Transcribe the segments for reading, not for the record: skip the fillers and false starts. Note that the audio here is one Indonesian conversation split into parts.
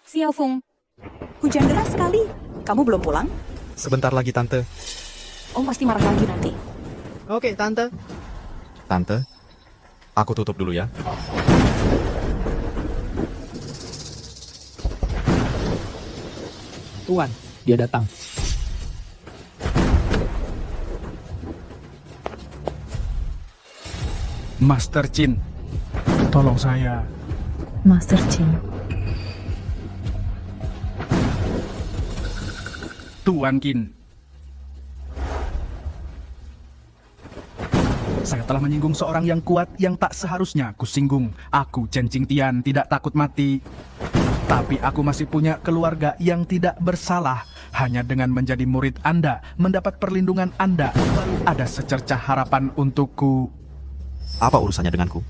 Xiaofeng, hujan deras sekali. Kamu belum pulang? Sebentar lagi, Tante. Om pasti marah lagi nanti. Oke, Tante. Tante, aku tutup dulu ya. Tuan, dia datang. Master Chin, tolong saya. Master Chin. Tuan Qin. Saya telah menyinggung seorang yang kuat yang tak seharusnya kusinggung. Aku, Chen Qingtian, tidak takut mati. Tapi aku masih punya keluarga yang tidak bersalah. Hanya dengan menjadi murid Anda, mendapat perlindungan Anda, baru ada secercah harapan untukku. Apa urusannya denganku?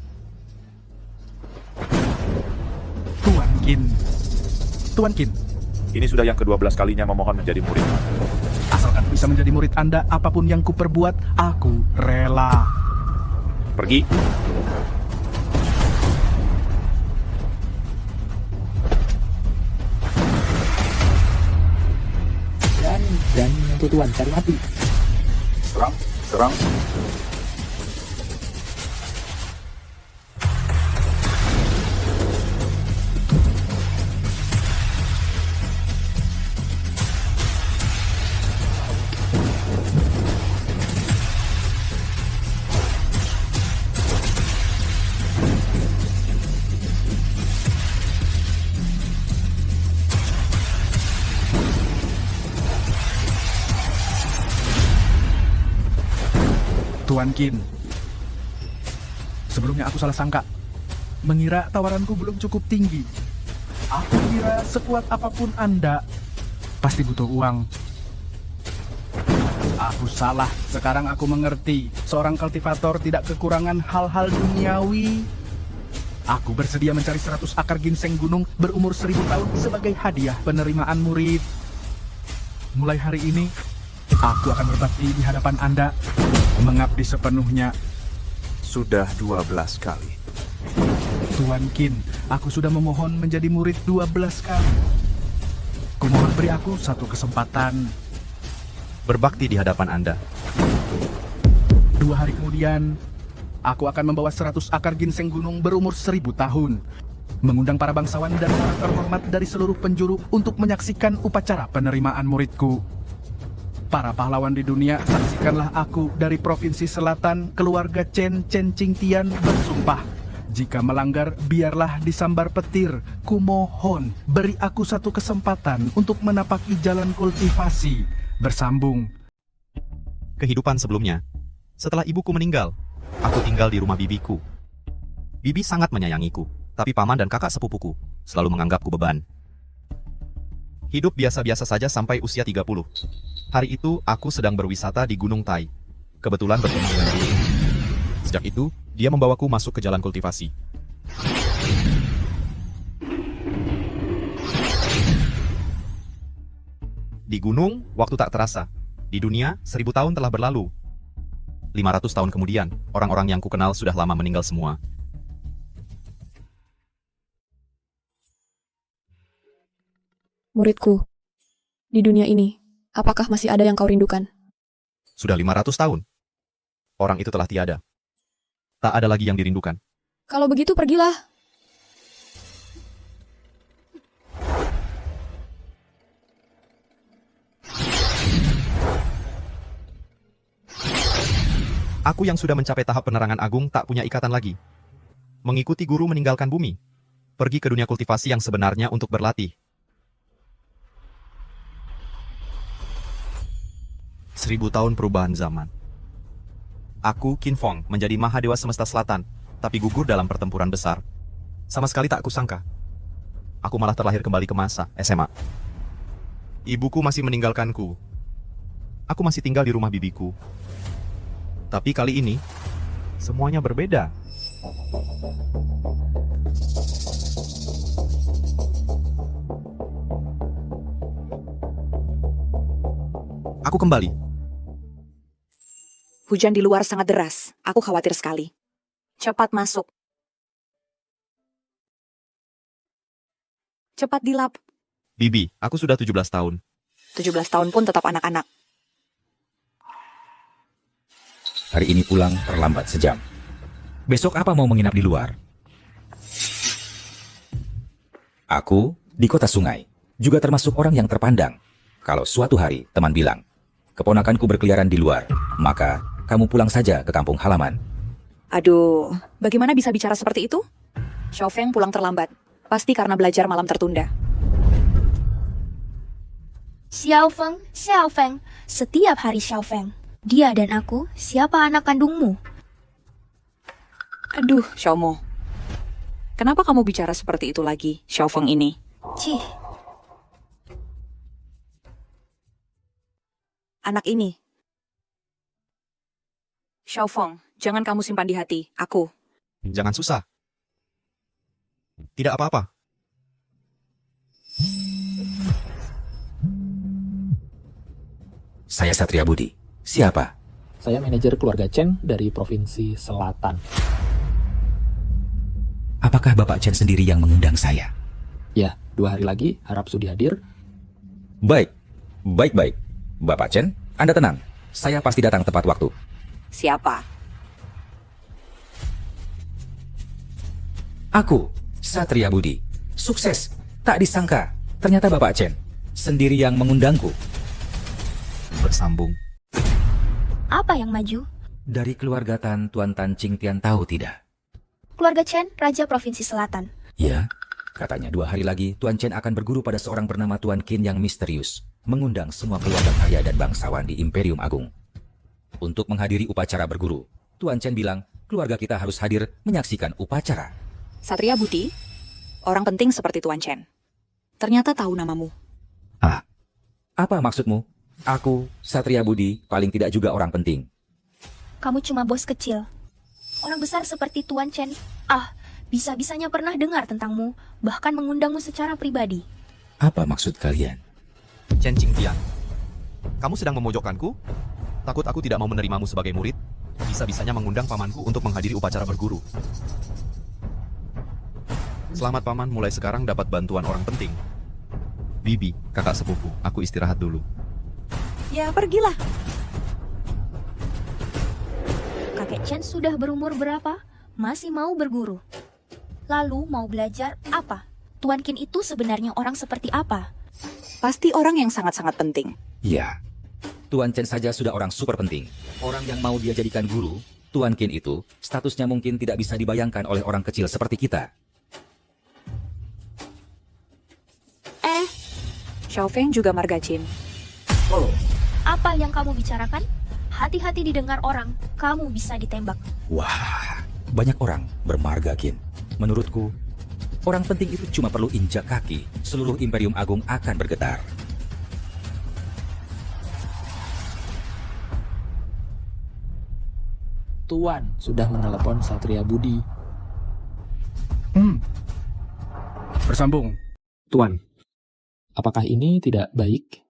Tuan Qin. Tuan Qin, Ini sudah yang ke-12 kalinya memohon menjadi murid. asalkan bisa menjadi murid Anda, apapun yang kuperbuat, aku rela. Pergi. Dan untuk Tuan cari mati. Serang, serang. Tuan Qin, sebelumnya aku salah sangka, mengira tawaranku belum cukup tinggi. Aku kira sekuat apapun Anda, pasti butuh uang. Aku salah, sekarang aku mengerti. Seorang kultivator tidak kekurangan hal-hal duniawi. Aku bersedia mencari 100 akar ginseng gunung berumur 1000 tahun sebagai hadiah penerimaan murid. Mulai hari ini, aku akan berbakti di hadapan Anda, mengabdi sepenuhnya. Sudah 12 kali. Tuan Qin, aku sudah memohon menjadi murid 12 kali. Kumohon beri aku satu kesempatan. Berbakti di hadapan Anda. 2 hari kemudian, aku akan membawa 100 akar ginseng gunung berumur 1000 tahun. Mengundang para bangsawan dan orang terhormat dari seluruh penjuru untuk menyaksikan upacara penerimaan muridku. Para pahlawan di dunia, saksikanlah aku dari Provinsi Selatan, keluarga Chen Qingtian bersumpah. Jika melanggar, biarlah disambar petir. Kumohon, beri aku satu kesempatan untuk menapaki jalan kultivasi. Bersambung. Kehidupan sebelumnya. Setelah ibuku meninggal, aku tinggal di rumah bibiku. Bibi sangat menyayangiku, tapi paman dan kakak sepupuku selalu menganggapku beban. Hidup biasa-biasa saja sampai usia 30. Hari itu, aku sedang berwisata di Gunung Tai. Kebetulan bertemu dengan dia. Sejak itu, dia membawaku masuk ke jalan kultivasi. Di gunung, waktu tak terasa. Di dunia, 1000 tahun telah berlalu. 500 tahun kemudian, orang-orang yang kukenal sudah lama meninggal semua. Muridku, di dunia ini, apakah masih ada yang kau rindukan? Sudah 500 tahun. Orang itu telah tiada. Tak ada lagi yang dirindukan. Kalau begitu pergilah. Aku yang sudah mencapai tahap penerangan agung tak punya ikatan lagi. Mengikuti guru meninggalkan bumi. Pergi ke dunia kultivasi yang sebenarnya untuk berlatih. 1000 tahun perubahan zaman. Aku, Qin Fong, menjadi Mahadewa Semesta Selatan, tapi gugur dalam pertempuran besar. Sama sekali tak kusangka. Aku malah terlahir kembali ke masa SMA. Ibuku masih meninggalkanku. Aku masih tinggal di rumah bibiku. Tapi kali ini, semuanya berbeda. Aku kembali. Hujan di luar sangat deras. Aku khawatir sekali. Cepat masuk. Cepat dilap. Bibi, aku sudah 17 tahun. 17 tahun pun tetap anak-anak. Hari ini pulang terlambat sejam. Besok apa mau menginap di luar? Aku di kota sungai, juga termasuk orang yang terpandang. Kalau suatu hari teman bilang, keponakanku berkeliaran di luar, maka kamu pulang saja ke kampung halaman. Aduh, bagaimana bisa bicara seperti itu? Xiaofeng pulang terlambat. Pasti karena belajar malam tertunda. Xiaofeng, Xiaofeng, setiap hari Xiaofeng. Dia dan aku, siapa anak kandungmu? Aduh, Xiaomo. Kenapa kamu bicara seperti itu lagi, Xiaofeng ini? Cih, Anak ini. Xiaofeng, jangan kamu simpan di hati. Aku. Jangan susah. Tidak apa-apa. Saya Satria Budi. Siapa? Saya manajer keluarga Chen dari Provinsi Selatan. Apakah Bapak Chen sendiri yang mengundang saya? Ya, 2 hari lagi harap sudi hadir. Baik, baik. Bapak Chen, Anda tenang. Saya pasti datang tepat waktu. Siapa? Aku, Satria Budi. Sukses. Tak disangka. Ternyata Bapak Chen sendiri yang mengundangku. Bersambung. apa yang maju? Dari keluarga Tuan Tan Ching Tian tahu tidak? Keluarga Chen, Raja Provinsi Selatan. Ya, katanya 2 hari lagi Tuan Chen akan berguru pada seorang bernama Tuan Qin yang misterius, mengundang semua keluarga kaya dan bangsawan di Imperium Agung. Untuk menghadiri upacara berguru, Tuan Chen bilang keluarga kita harus hadir menyaksikan upacara. Satria Budi, orang penting seperti Tuan Chen. Ternyata tahu namamu. Ah, apa maksudmu? Aku, Satria Budi, paling tidak juga orang penting. Kamu cuma bos kecil. Orang besar seperti Tuan Chen, bisa-bisanya pernah dengar tentangmu, bahkan mengundangmu secara pribadi. Apa maksud kalian? Chen Qingtian, kamu sedang memojokkanku? Takut aku tidak mau menerimamu sebagai murid? Bisa-bisanya mengundang pamanku untuk menghadiri upacara berguru. Selamat paman, mulai sekarang dapat bantuan orang penting. Bibi, kakak sepupu, aku istirahat dulu. Ya, pergilah. Kakek Chen sudah berumur berapa? Masih mau berguru. Lalu mau belajar apa? Tuan Qin itu sebenarnya orang seperti apa? Pasti orang yang sangat-sangat penting. Ya, Tuan Chen saja sudah orang super penting. Orang yang mau dia jadikan guru, Tuan Qin itu, statusnya mungkin tidak bisa dibayangkan oleh orang kecil seperti kita. Xiaofeng juga marga Jin. Oh, Apa yang kamu bicarakan? Hati-hati didengar orang, kamu bisa ditembak. wah, banyak orang bermarga Qin. Menurutku, orang penting itu cuma perlu injak kaki, seluruh Imperium Agung akan bergetar. Tuan sudah menelepon Satria Budi. Bersambung. Tuan, apakah ini tidak baik?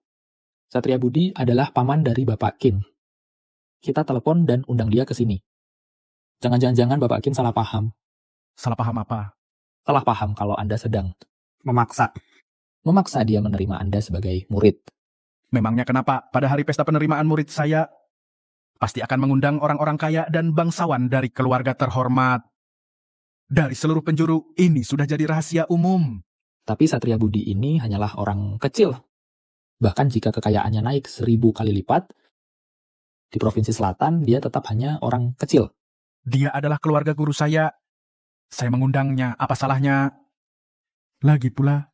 Satria Budi adalah paman dari Bapak Qin. Kita telepon dan undang dia ke sini. Jangan-jangan Bapak Qin salah paham. Salah paham apa? Salah paham kalau Anda sedang memaksa dia menerima Anda sebagai murid. Memangnya kenapa pada hari pesta penerimaan murid saya pasti akan mengundang orang-orang kaya dan bangsawan dari keluarga terhormat. Dari seluruh penjuru, ini sudah jadi rahasia umum. Tapi Satria Budi ini hanyalah orang kecil. Bahkan jika kekayaannya naik 1000 kali lipat, di Provinsi Selatan dia tetap hanya orang kecil. Dia adalah keluarga guru saya. Saya mengundangnya, apa salahnya? Lagi pula,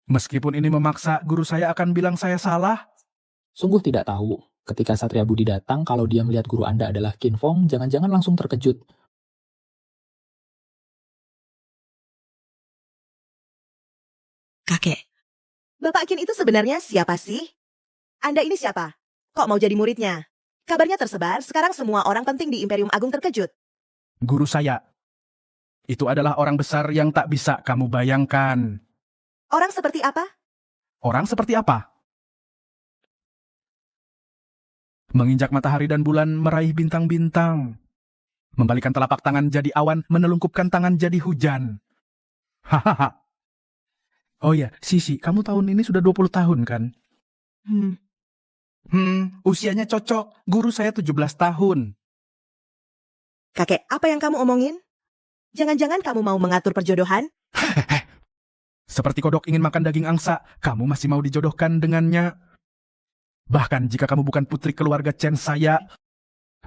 meskipun ini memaksa, guru saya akan bilang saya salah. Sungguh tidak tahu, ketika Satria Budi datang, kalau dia melihat guru Anda adalah Qin Fong, jangan-jangan langsung terkejut. Kakek, Bapak Qin itu sebenarnya siapa sih? Anda ini siapa? Kok mau jadi muridnya? Kabarnya tersebar, sekarang semua orang penting di Imperium Agung terkejut. Guru saya, itu adalah orang besar yang tak bisa kamu bayangkan. Orang seperti apa? Orang seperti apa? Menginjak matahari dan bulan, meraih bintang-bintang. Membalikan telapak tangan jadi awan, menelungkupkan tangan jadi hujan. Hahaha. Oh ya, Sisi, kamu tahun ini sudah 20 tahun kan? Usianya cocok. Guru saya 17 tahun. Kakek, apa yang kamu omongin? Jangan-jangan kamu mau mengatur perjodohan? Seperti kodok ingin makan daging angsa, kamu masih mau dijodohkan dengannya. Bahkan jika kamu bukan putri keluarga Chen saya,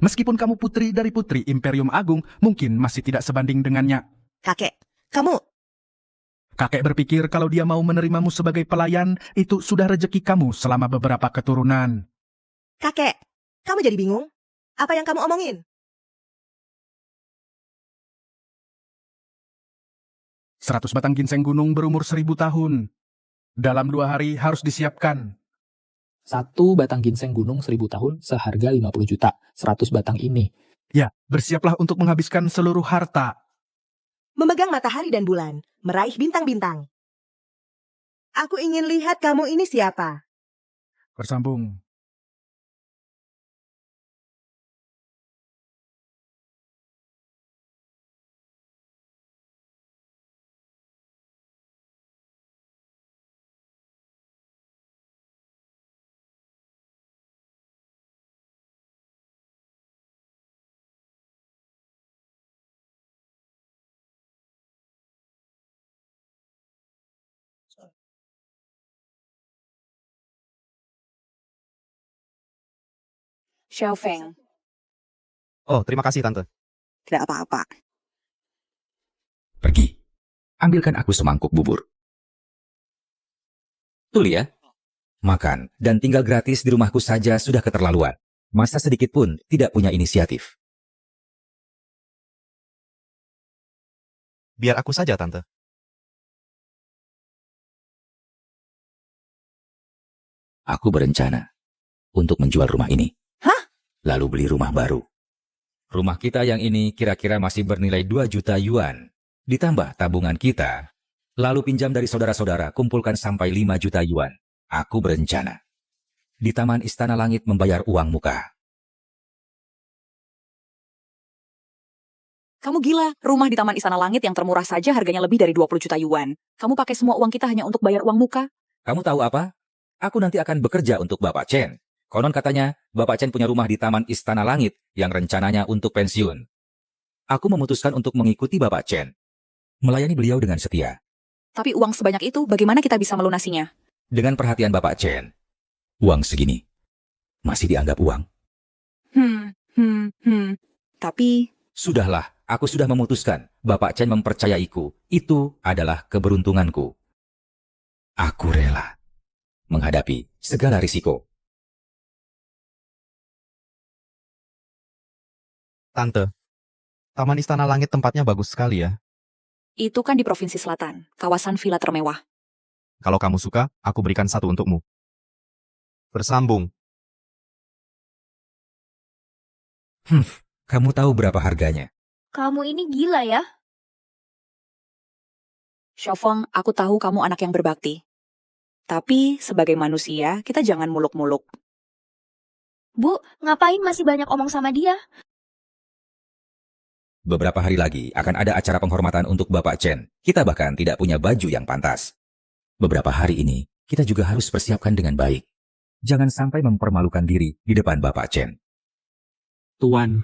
meskipun kamu putri dari putri Imperium Agung, mungkin masih tidak sebanding dengannya. Kakek, kamu... Kakek berpikir kalau dia mau menerimamu sebagai pelayan, itu sudah rejeki kamu selama beberapa keturunan. Kakek, kamu jadi bingung? Apa yang kamu omongin? 100 batang ginseng gunung berumur 1000 tahun. Dalam 2 hari harus disiapkan. 1 batang ginseng gunung 1000 tahun seharga 50 juta. 100 batang ini. Ya, bersiaplah untuk menghabiskan seluruh harta. Memegang matahari dan bulan, meraih bintang-bintang. Aku ingin lihat kamu ini siapa. Bersambung. Xiaofeng, Oh, terima kasih Tante. tidak apa-apa. Pergi. Ambilkan aku semangkuk bubur. Betul ya? Makan dan tinggal gratis di rumahku saja sudah keterlaluan. Masa sedikit pun tidak punya inisiatif. Biar aku saja Tante. Aku berencana untuk menjual rumah ini. Hah? Lalu beli rumah baru. Rumah kita yang ini kira-kira masih bernilai 2 juta yuan. Ditambah tabungan kita. Lalu pinjam dari saudara-saudara kumpulkan sampai 5 juta yuan. Aku berencana di Taman Istana Langit membayar uang muka. Kamu gila, rumah di Taman Istana Langit yang termurah saja harganya lebih dari 20 juta yuan. Kamu pakai semua uang kita hanya untuk bayar uang muka? Kamu tahu apa? Aku nanti akan bekerja untuk Bapak Chen. Konon katanya, Bapak Chen punya rumah di Taman Istana Langit yang rencananya untuk pensiun. Aku memutuskan untuk mengikuti Bapak Chen. Melayani beliau dengan setia. Tapi uang sebanyak itu, bagaimana kita bisa melunasinya? Dengan perhatian Bapak Chen. Uang segini. Masih dianggap uang. Tapi, Sudahlah, aku sudah memutuskan. Bapak Chen mempercayaiku. Itu adalah keberuntunganku. Aku rela menghadapi segala risiko. Tante, Taman Istana Langit tempatnya bagus sekali ya. itu kan di Provinsi Selatan, kawasan villa termewah. Kalau kamu suka, aku berikan 1 untukmu. Bersambung. Kamu tahu berapa harganya? Kamu ini gila ya? Xiaofeng, aku tahu kamu anak yang berbakti. Tapi, sebagai manusia, kita jangan muluk-muluk. Bu, ngapain masih banyak omong sama dia? Beberapa hari lagi akan ada acara penghormatan untuk Bapak Chen. Kita bahkan tidak punya baju yang pantas. Beberapa hari ini, kita juga harus persiapkan dengan baik. Jangan sampai mempermalukan diri di depan Bapak Chen. Tuan,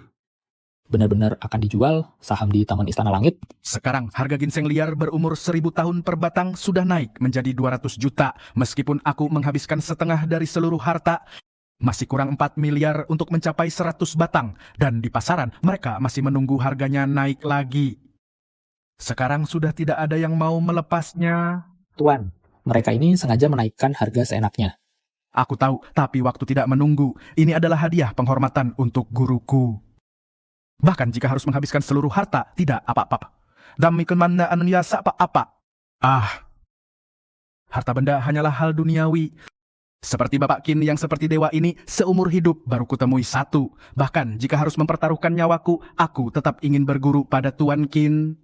benar-benar akan dijual saham di Taman Istana Langit? Sekarang harga ginseng liar berumur 1000 tahun per batang sudah naik menjadi 200 juta. Meskipun aku menghabiskan setengah dari seluruh harta, masih kurang 4 miliar untuk mencapai 100 batang. Dan di pasaran mereka masih menunggu harganya naik lagi. Sekarang sudah tidak ada yang mau melepasnya. Tuan, mereka ini sengaja menaikkan harga seenaknya. Aku tahu, tapi waktu tidak menunggu. Ini adalah hadiah penghormatan untuk guruku. Bahkan jika harus menghabiskan seluruh harta, tidak apa-apa. Damikan mana anunyasa apa-apa. Harta benda hanyalah hal duniawi. Seperti Bapak Qin yang seperti dewa ini, seumur hidup baru kutemui 1. Bahkan jika harus mempertaruhkan nyawaku, aku tetap ingin berguru pada Tuan Qin.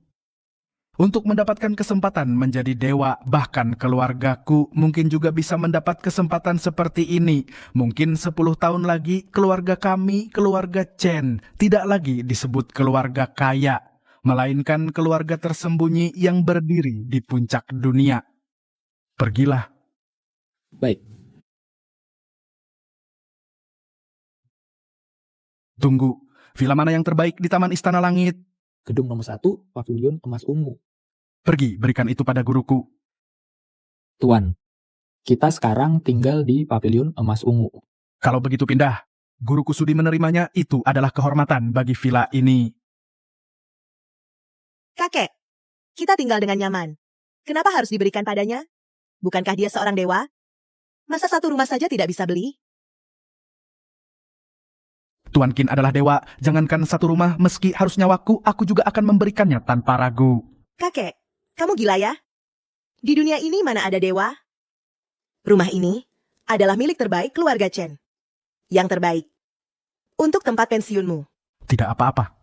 Untuk mendapatkan kesempatan menjadi dewa, bahkan keluargaku mungkin juga bisa mendapat kesempatan seperti ini. Mungkin 10 tahun lagi, keluarga kami, keluarga Chen, tidak lagi disebut keluarga kaya, melainkan keluarga tersembunyi yang berdiri di puncak dunia. Pergilah. Baik, Tunggu. Villa mana yang terbaik di Taman Istana Langit? gedung nomor 1, Pavilion Emas Ungu. Pergi, berikan itu pada guruku. Tuan, kita sekarang tinggal di Pavilion Emas Ungu. Kalau begitu pindah. Guruku sudi menerimanya, itu adalah kehormatan bagi villa ini. Kakek, kita tinggal dengan nyaman. Kenapa harus diberikan padanya? Bukankah dia seorang dewa? Masa satu rumah saja tidak bisa beli? Tuan Qin adalah dewa, jangankan satu rumah, meski harus nyawaku, aku juga akan memberikannya tanpa ragu. Kakek, kamu gila ya? Di dunia ini mana ada dewa? Rumah ini adalah milik terbaik keluarga Chen. Yang terbaik. Untuk tempat pensiunmu. Tidak apa-apa.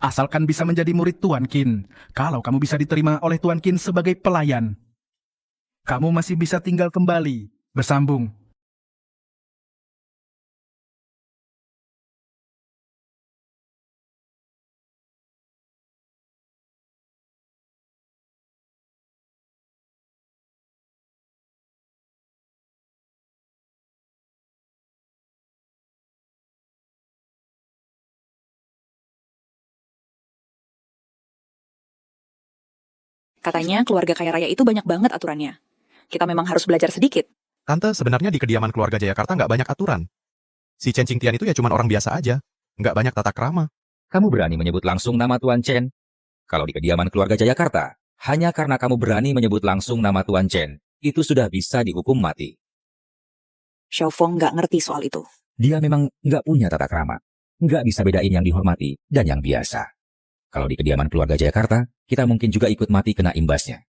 Asalkan bisa menjadi murid Tuan Qin. Kalau kamu bisa diterima oleh Tuan Qin sebagai pelayan, kamu masih bisa tinggal kembali, bersambung. Katanya keluarga kaya raya itu banyak banget aturannya. Kita memang harus belajar sedikit. Tante, sebenarnya di kediaman keluarga Jayakarta nggak banyak aturan. Si Chen Qingtian itu ya cuma orang biasa aja. Nggak banyak tata krama. Kamu berani menyebut langsung nama Tuan Chen? Kalau di kediaman keluarga Jayakarta, hanya karena kamu berani menyebut langsung nama Tuan Chen, itu sudah bisa dihukum mati. Xiao Feng nggak ngerti soal itu. Dia memang nggak punya tata krama. Nggak bisa bedain yang dihormati dan yang biasa. Kalau di kediaman keluarga Jayakarta, kita mungkin juga ikut mati kena imbasnya.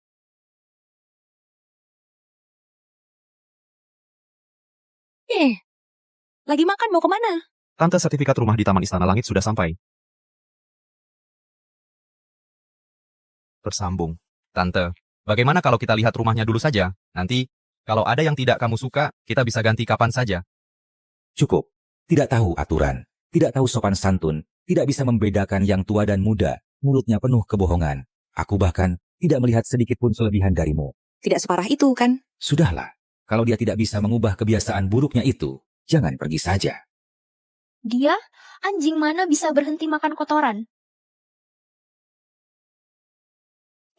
Lagi makan mau kemana? Tante, sertifikat rumah di Taman Istana Langit sudah sampai. Bersambung. Tante, bagaimana kalau kita lihat rumahnya dulu saja? Nanti, kalau ada yang tidak kamu suka, kita bisa ganti kapan saja. Cukup. Tidak tahu aturan, tidak tahu sopan santun, tidak bisa membedakan yang tua dan muda, mulutnya penuh kebohongan. Aku bahkan tidak melihat sedikit pun kelebihan darimu. Tidak separah itu, kan? Sudahlah, kalau dia tidak bisa mengubah kebiasaan buruknya itu, jangan pergi saja. Dia, anjing mana bisa berhenti makan kotoran?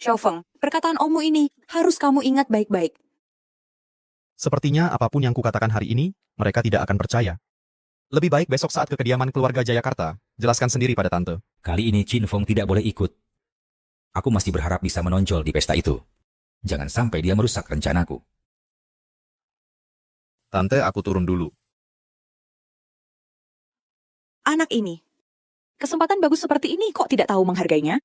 Xiao Feng, perkataan Omu ini harus kamu ingat baik-baik. Sepertinya apapun yang kukatakan hari ini, mereka tidak akan percaya. Lebih baik besok saat ke kediaman keluarga Jayakarta, jelaskan sendiri pada Tante. Kali ini Qin Feng tidak boleh ikut. Aku masih berharap bisa menonjol di pesta itu. Jangan sampai dia merusak rencanaku. Tante, aku turun dulu. Anak ini. Kesempatan bagus seperti ini kok tidak tahu menghargainya?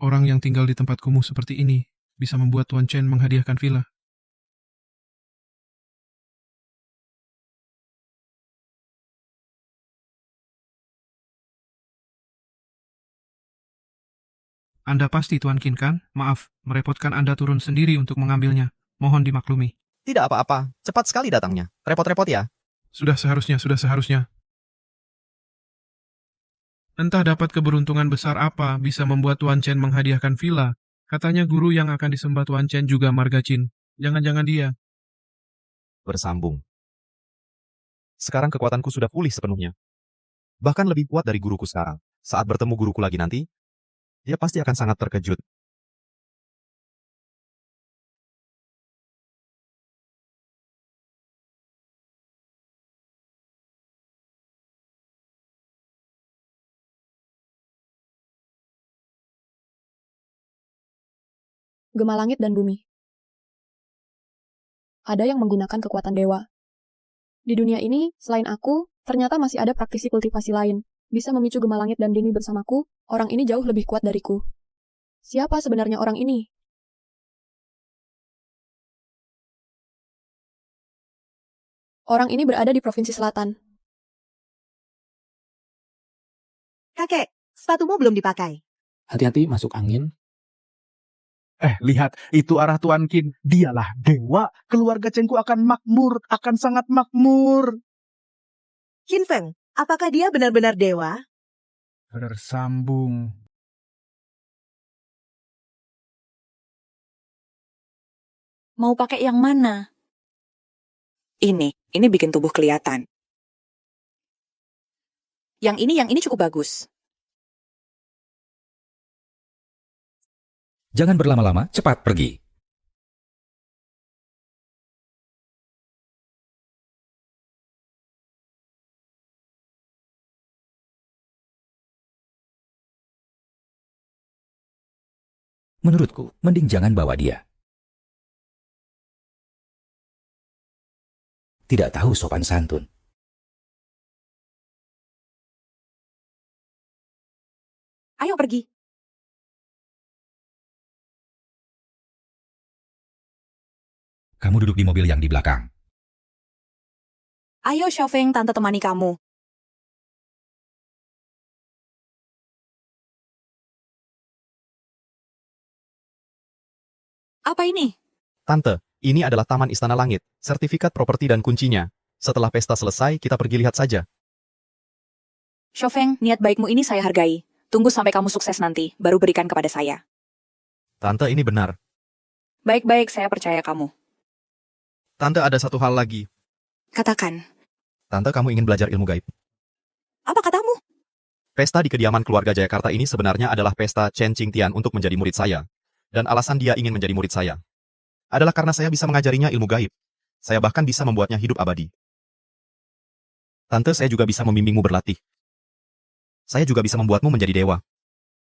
Orang yang tinggal di tempat kumuh seperti ini bisa membuat Tuan Chen menghadiahkan villa. Anda pasti Tuan Qin kan? Maaf, merepotkan Anda turun sendiri untuk mengambilnya. Mohon dimaklumi. Tidak apa-apa, cepat sekali datangnya. Repot-repot ya. Sudah seharusnya. Entah dapat keberuntungan besar apa bisa membuat Tuan Chen menghadiahkan villa. Katanya guru yang akan disembah Tuan Chen juga Marga Qin. Jangan-jangan dia. Bersambung. Sekarang kekuatanku sudah pulih sepenuhnya. Bahkan lebih kuat dari guruku sekarang. Saat bertemu guruku lagi nanti, dia pasti akan sangat terkejut. Gema langit dan bumi. Ada yang menggunakan kekuatan dewa. Di dunia ini, selain aku, ternyata masih ada praktisi kultivasi lain. Bisa memicu gema langit dan bumi bersamaku, orang ini jauh lebih kuat dariku. Siapa sebenarnya orang ini? Orang ini berada di Provinsi Selatan. Kakek, sepatumu belum dipakai. Hati-hati masuk angin. Lihat, itu arah Tuan Qin. Dialah dewa. Keluarga Cengku akan makmur, akan sangat makmur. Qin Feng, apakah dia benar-benar dewa? Bersambung. Mau pakai yang mana? Ini bikin tubuh kelihatan. Yang ini cukup bagus. Jangan berlama-lama, cepat pergi. Menurutku, mending jangan bawa dia. Tidak tahu sopan santun. Ayo pergi. Kamu duduk di mobil yang di belakang. Ayo Xiaofeng, tante temani kamu. Apa ini? Tante, ini adalah Taman Istana Langit, sertifikat properti dan kuncinya. Setelah pesta selesai, kita pergi lihat saja. Xiaofeng, niat baikmu ini saya hargai. Tunggu sampai kamu sukses nanti, baru berikan kepada saya. Tante, ini benar. Baik-baik, saya percaya kamu. Tante, ada satu hal lagi. Katakan, Tante, kamu ingin belajar ilmu gaib. apa katamu? Pesta di kediaman keluarga Jayakarta ini sebenarnya adalah pesta Chen Qingtian untuk menjadi murid saya. Dan alasan dia ingin menjadi murid saya adalah karena saya bisa mengajarinya ilmu gaib. Saya bahkan bisa membuatnya hidup abadi. Tante, saya juga bisa membimbingmu berlatih. Saya juga bisa membuatmu menjadi dewa.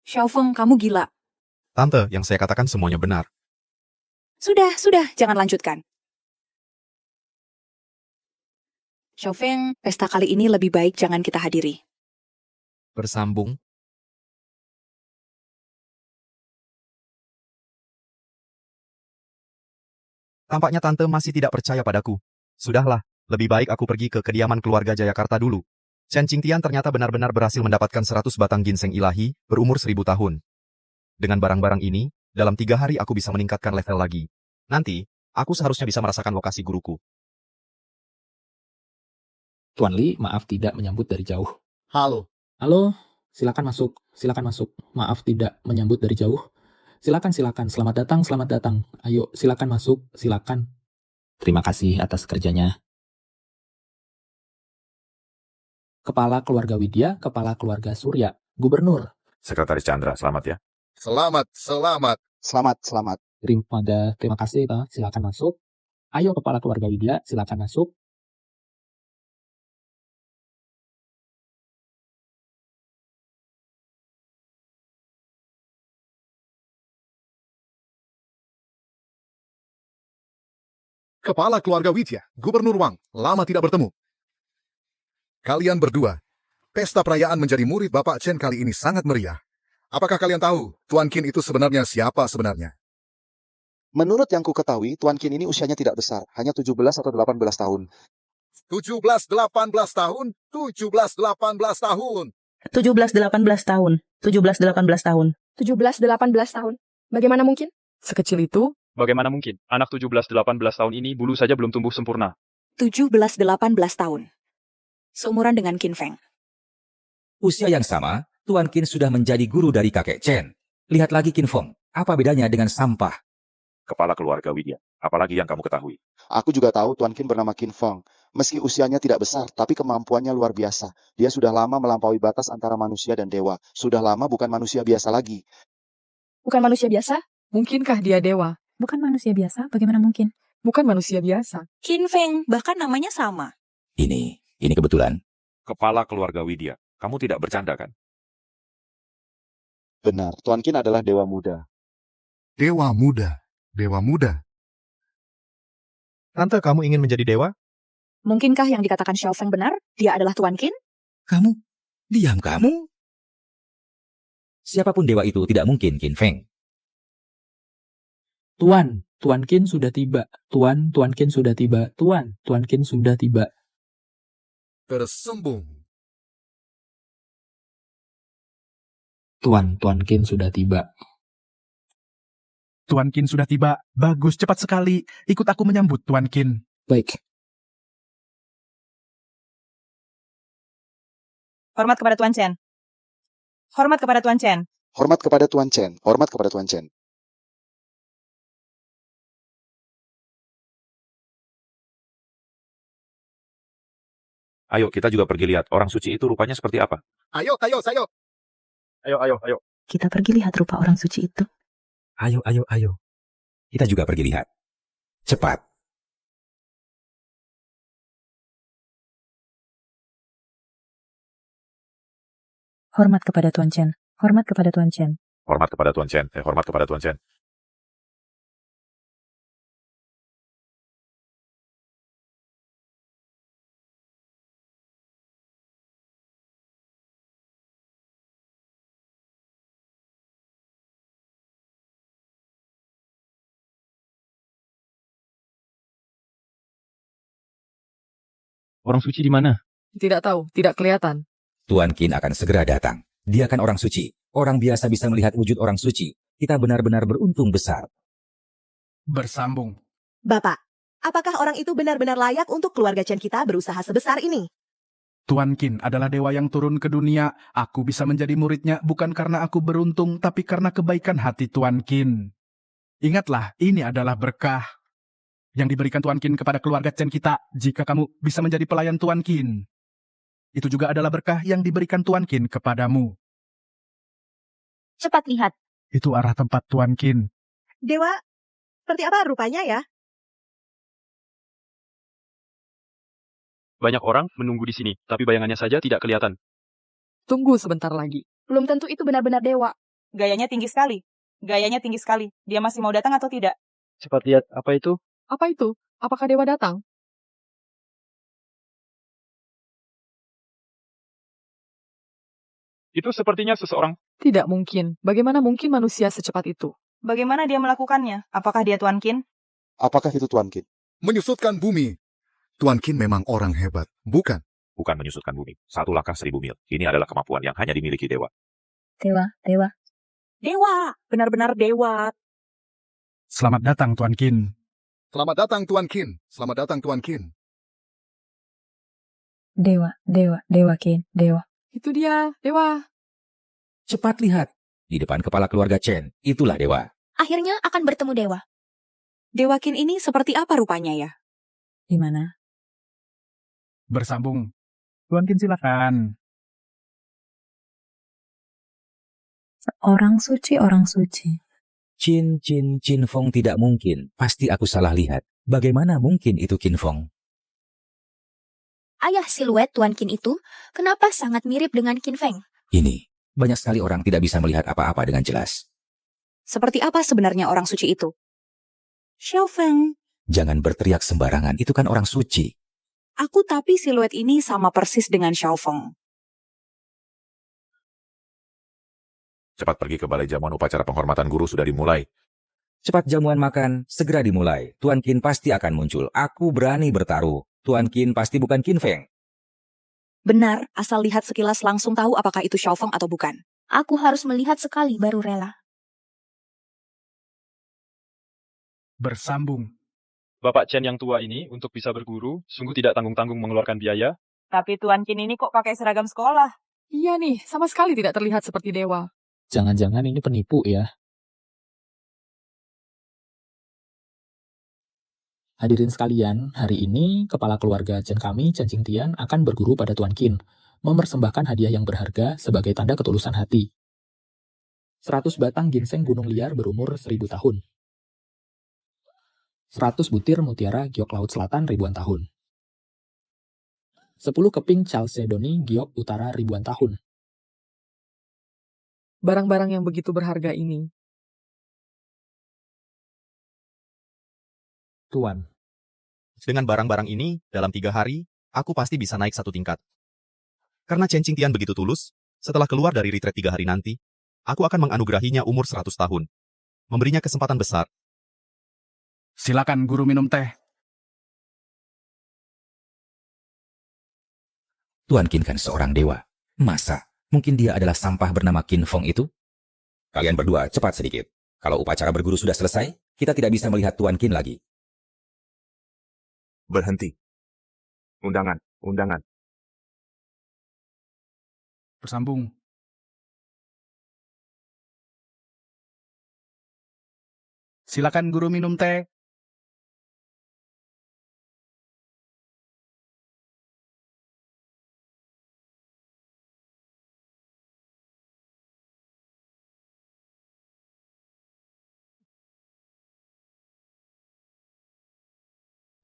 Xiaofeng, kamu gila. Tante, yang saya katakan semuanya benar. Sudah, jangan lanjutkan. Xiaofeng, pesta kali ini lebih baik jangan kita hadiri. Bersambung. Tampaknya Tante masih tidak percaya padaku. Sudahlah, lebih baik aku pergi ke kediaman keluarga Jayakarta dulu. Chen Qingtian ternyata benar-benar berhasil mendapatkan 100 batang ginseng ilahi, berumur 1000 tahun. Dengan barang-barang ini, dalam 3 hari aku bisa meningkatkan level lagi. Nanti, aku seharusnya bisa merasakan lokasi guruku. Tuan Li, maaf tidak menyambut dari jauh. Halo. Halo, silakan masuk. Silakan masuk. Maaf tidak menyambut dari jauh. Silakan. Selamat datang. Ayo, silakan masuk. Silakan. Terima kasih atas kerjanya. Kepala Keluarga Widya, Kepala Keluarga Surya, Gubernur. Sekretaris Chandra, selamat ya. Selamat. Terima kasih, Pak. Silakan masuk. Ayo, Kepala Keluarga Widya, silakan masuk. Kepala Keluarga Widya, Gubernur Wang, lama tidak bertemu. Kalian berdua, pesta perayaan menjadi murid Bapak Chen kali ini sangat meriah. Apakah kalian tahu Tuan Qin itu sebenarnya siapa sebenarnya? Menurut yang ku ketahui, Tuan Qin ini usianya tidak besar, hanya 17 atau 18 tahun. 17-18 tahun? 17-18 tahun. 17-18 tahun. 17-18 tahun. 17-18 tahun. Bagaimana mungkin? Sekecil itu? Bagaimana mungkin? Anak 17-18 tahun ini bulu saja belum tumbuh sempurna. 17-18 tahun. Seumuran dengan Qin Feng. Usia yang sama, Tuan Qin sudah menjadi guru dari kakek Chen. Lihat lagi Qin Feng, apa bedanya dengan sampah? Kepala keluarga Widya, apalagi yang kamu ketahui? Aku juga tahu Tuan Qin bernama Qin Feng. Meski usianya tidak besar, tapi kemampuannya luar biasa. Dia sudah lama melampaui batas antara manusia dan dewa. Sudah lama bukan manusia biasa lagi. Bukan manusia biasa? Mungkinkah dia dewa? Bukan manusia biasa, bagaimana mungkin? Bukan manusia biasa. Qin Feng, bahkan namanya sama. Ini kebetulan. Kepala keluarga Widya, kamu tidak bercanda kan? Benar, Tuan Qin adalah dewa muda. Dewa muda. Tante, kamu ingin menjadi dewa? Mungkinkah yang dikatakan Xiaofeng benar? Dia adalah Tuan Qin? Kamu? Diam kamu? Siapapun dewa itu tidak mungkin Qin Feng. Tuan Qin sudah tiba. Tuan Qin sudah tiba. Tuan Qin sudah tiba. Tersembung. Tuan Qin sudah tiba. Tuan Qin sudah tiba. Bagus, cepat sekali. Ikut aku menyambut Tuan Qin. Baik. Hormat kepada Tuan Chen. Hormat kepada Tuan Chen. Hormat kepada Tuan Chen. Hormat kepada Tuan Chen. Ayo, kita juga pergi lihat orang suci itu rupanya seperti apa. Ayo, sayo. Ayo. Kita pergi lihat rupa orang suci itu. Ayo. Kita juga pergi lihat. Cepat. Hormat kepada Tuan Chen. Hormat kepada Tuan Chen. Hormat kepada Tuan Chen. Hormat kepada Tuan Chen. Orang suci di mana? Tidak tahu, tidak kelihatan. Tuan Qin akan segera datang. Dia kan orang suci. Orang biasa bisa melihat wujud orang suci. Kita benar-benar beruntung besar. Bersambung. Bapak, apakah orang itu benar-benar layak untuk keluarga Chen kita berusaha sebesar ini? Tuan Qin adalah dewa yang turun ke dunia. Aku bisa menjadi muridnya bukan karena aku beruntung, tapi karena kebaikan hati Tuan Qin. Ingatlah, ini adalah berkah yang diberikan Tuan Qin kepada keluarga Chen kita jika kamu bisa menjadi pelayan Tuan Qin. Itu juga adalah berkah yang diberikan Tuan Qin kepadamu. Cepat lihat. Itu arah tempat Tuan Qin. Dewa, seperti apa rupanya ya? Banyak orang menunggu di sini, tapi bayangannya saja tidak kelihatan. Tunggu sebentar lagi. Belum tentu itu benar-benar dewa. Gayanya tinggi sekali. Dia masih mau datang atau tidak? Cepat lihat, apa itu? Apa itu? Apakah dewa datang? Itu sepertinya seseorang. Tidak mungkin. Bagaimana mungkin manusia secepat itu? Bagaimana dia melakukannya? Apakah dia Tuan Qin? Apakah itu Tuan Qin? Menyusutkan bumi. Tuan Qin memang orang hebat, bukan? Bukan menyusutkan bumi. 1 langkah 1000 mil. Ini adalah kemampuan yang hanya dimiliki dewa. Dewa. Dewa! Benar-benar dewa. Selamat datang Tuan Qin. Selamat datang Tuan Qin. Selamat datang Tuan Qin. Dewa Qin, dewa. Itu dia, dewa. Cepat lihat. Di depan kepala keluarga Chen, itulah dewa. Akhirnya akan bertemu dewa. Dewa Qin ini seperti apa rupanya ya? Di mana? Bersambung. Tuan Qin silakan. Orang suci. Qin Fong tidak mungkin. Pasti aku salah lihat. Bagaimana mungkin itu Qin Fong? Ayah siluet Tuan Qin itu, kenapa sangat mirip dengan Qin Feng? Ini, banyak sekali orang tidak bisa melihat apa-apa dengan jelas. Seperti apa sebenarnya orang suci itu? Xiao Feng. Jangan berteriak sembarangan, itu kan orang suci. Aku tapi siluet ini sama persis dengan Xiao Feng. Cepat pergi ke balai jamuan, upacara penghormatan guru sudah dimulai. Cepat jamuan makan, segera dimulai. Tuan Qin pasti akan muncul. Aku berani bertaruh. Tuan Qin pasti bukan Qin Feng. Benar, asal lihat sekilas langsung tahu apakah itu Xiao Feng atau bukan. Aku harus melihat sekali baru rela. Bersambung. Bapak Chen yang tua ini, untuk bisa berguru, sungguh tidak tanggung-tanggung mengeluarkan biaya. Tapi Tuan Qin ini kok pakai seragam sekolah? Iya nih, sama sekali tidak terlihat seperti dewa. Jangan-jangan ini penipu ya. Hadirin sekalian, hari ini kepala keluarga Chen kami, Chen Qingtian, akan berguru pada Tuan Qin, mempersembahkan hadiah yang berharga sebagai tanda ketulusan hati. 100 batang ginseng gunung liar berumur 1000 tahun. 100 butir mutiara giok laut selatan ribuan tahun. 10 keping chalcedony giok utara ribuan tahun. Barang-barang yang begitu berharga ini. Tuan, dengan barang-barang ini, dalam 3 hari, aku pasti bisa naik 1 tingkat. Karena Chen Qingtian begitu tulus, setelah keluar dari retreat 3 hari nanti, aku akan menganugerahinya umur 100 tahun. Memberinya kesempatan besar. Silakan guru minum teh. Tuan Qin kan seorang dewa. Masa? Mungkin dia adalah sampah bernama Qin Fong itu? Kalian berdua cepat sedikit. Kalau upacara berguru sudah selesai, kita tidak bisa melihat Tuan Qin lagi. Berhenti. Undangan. Bersambung. Silakan guru minum teh.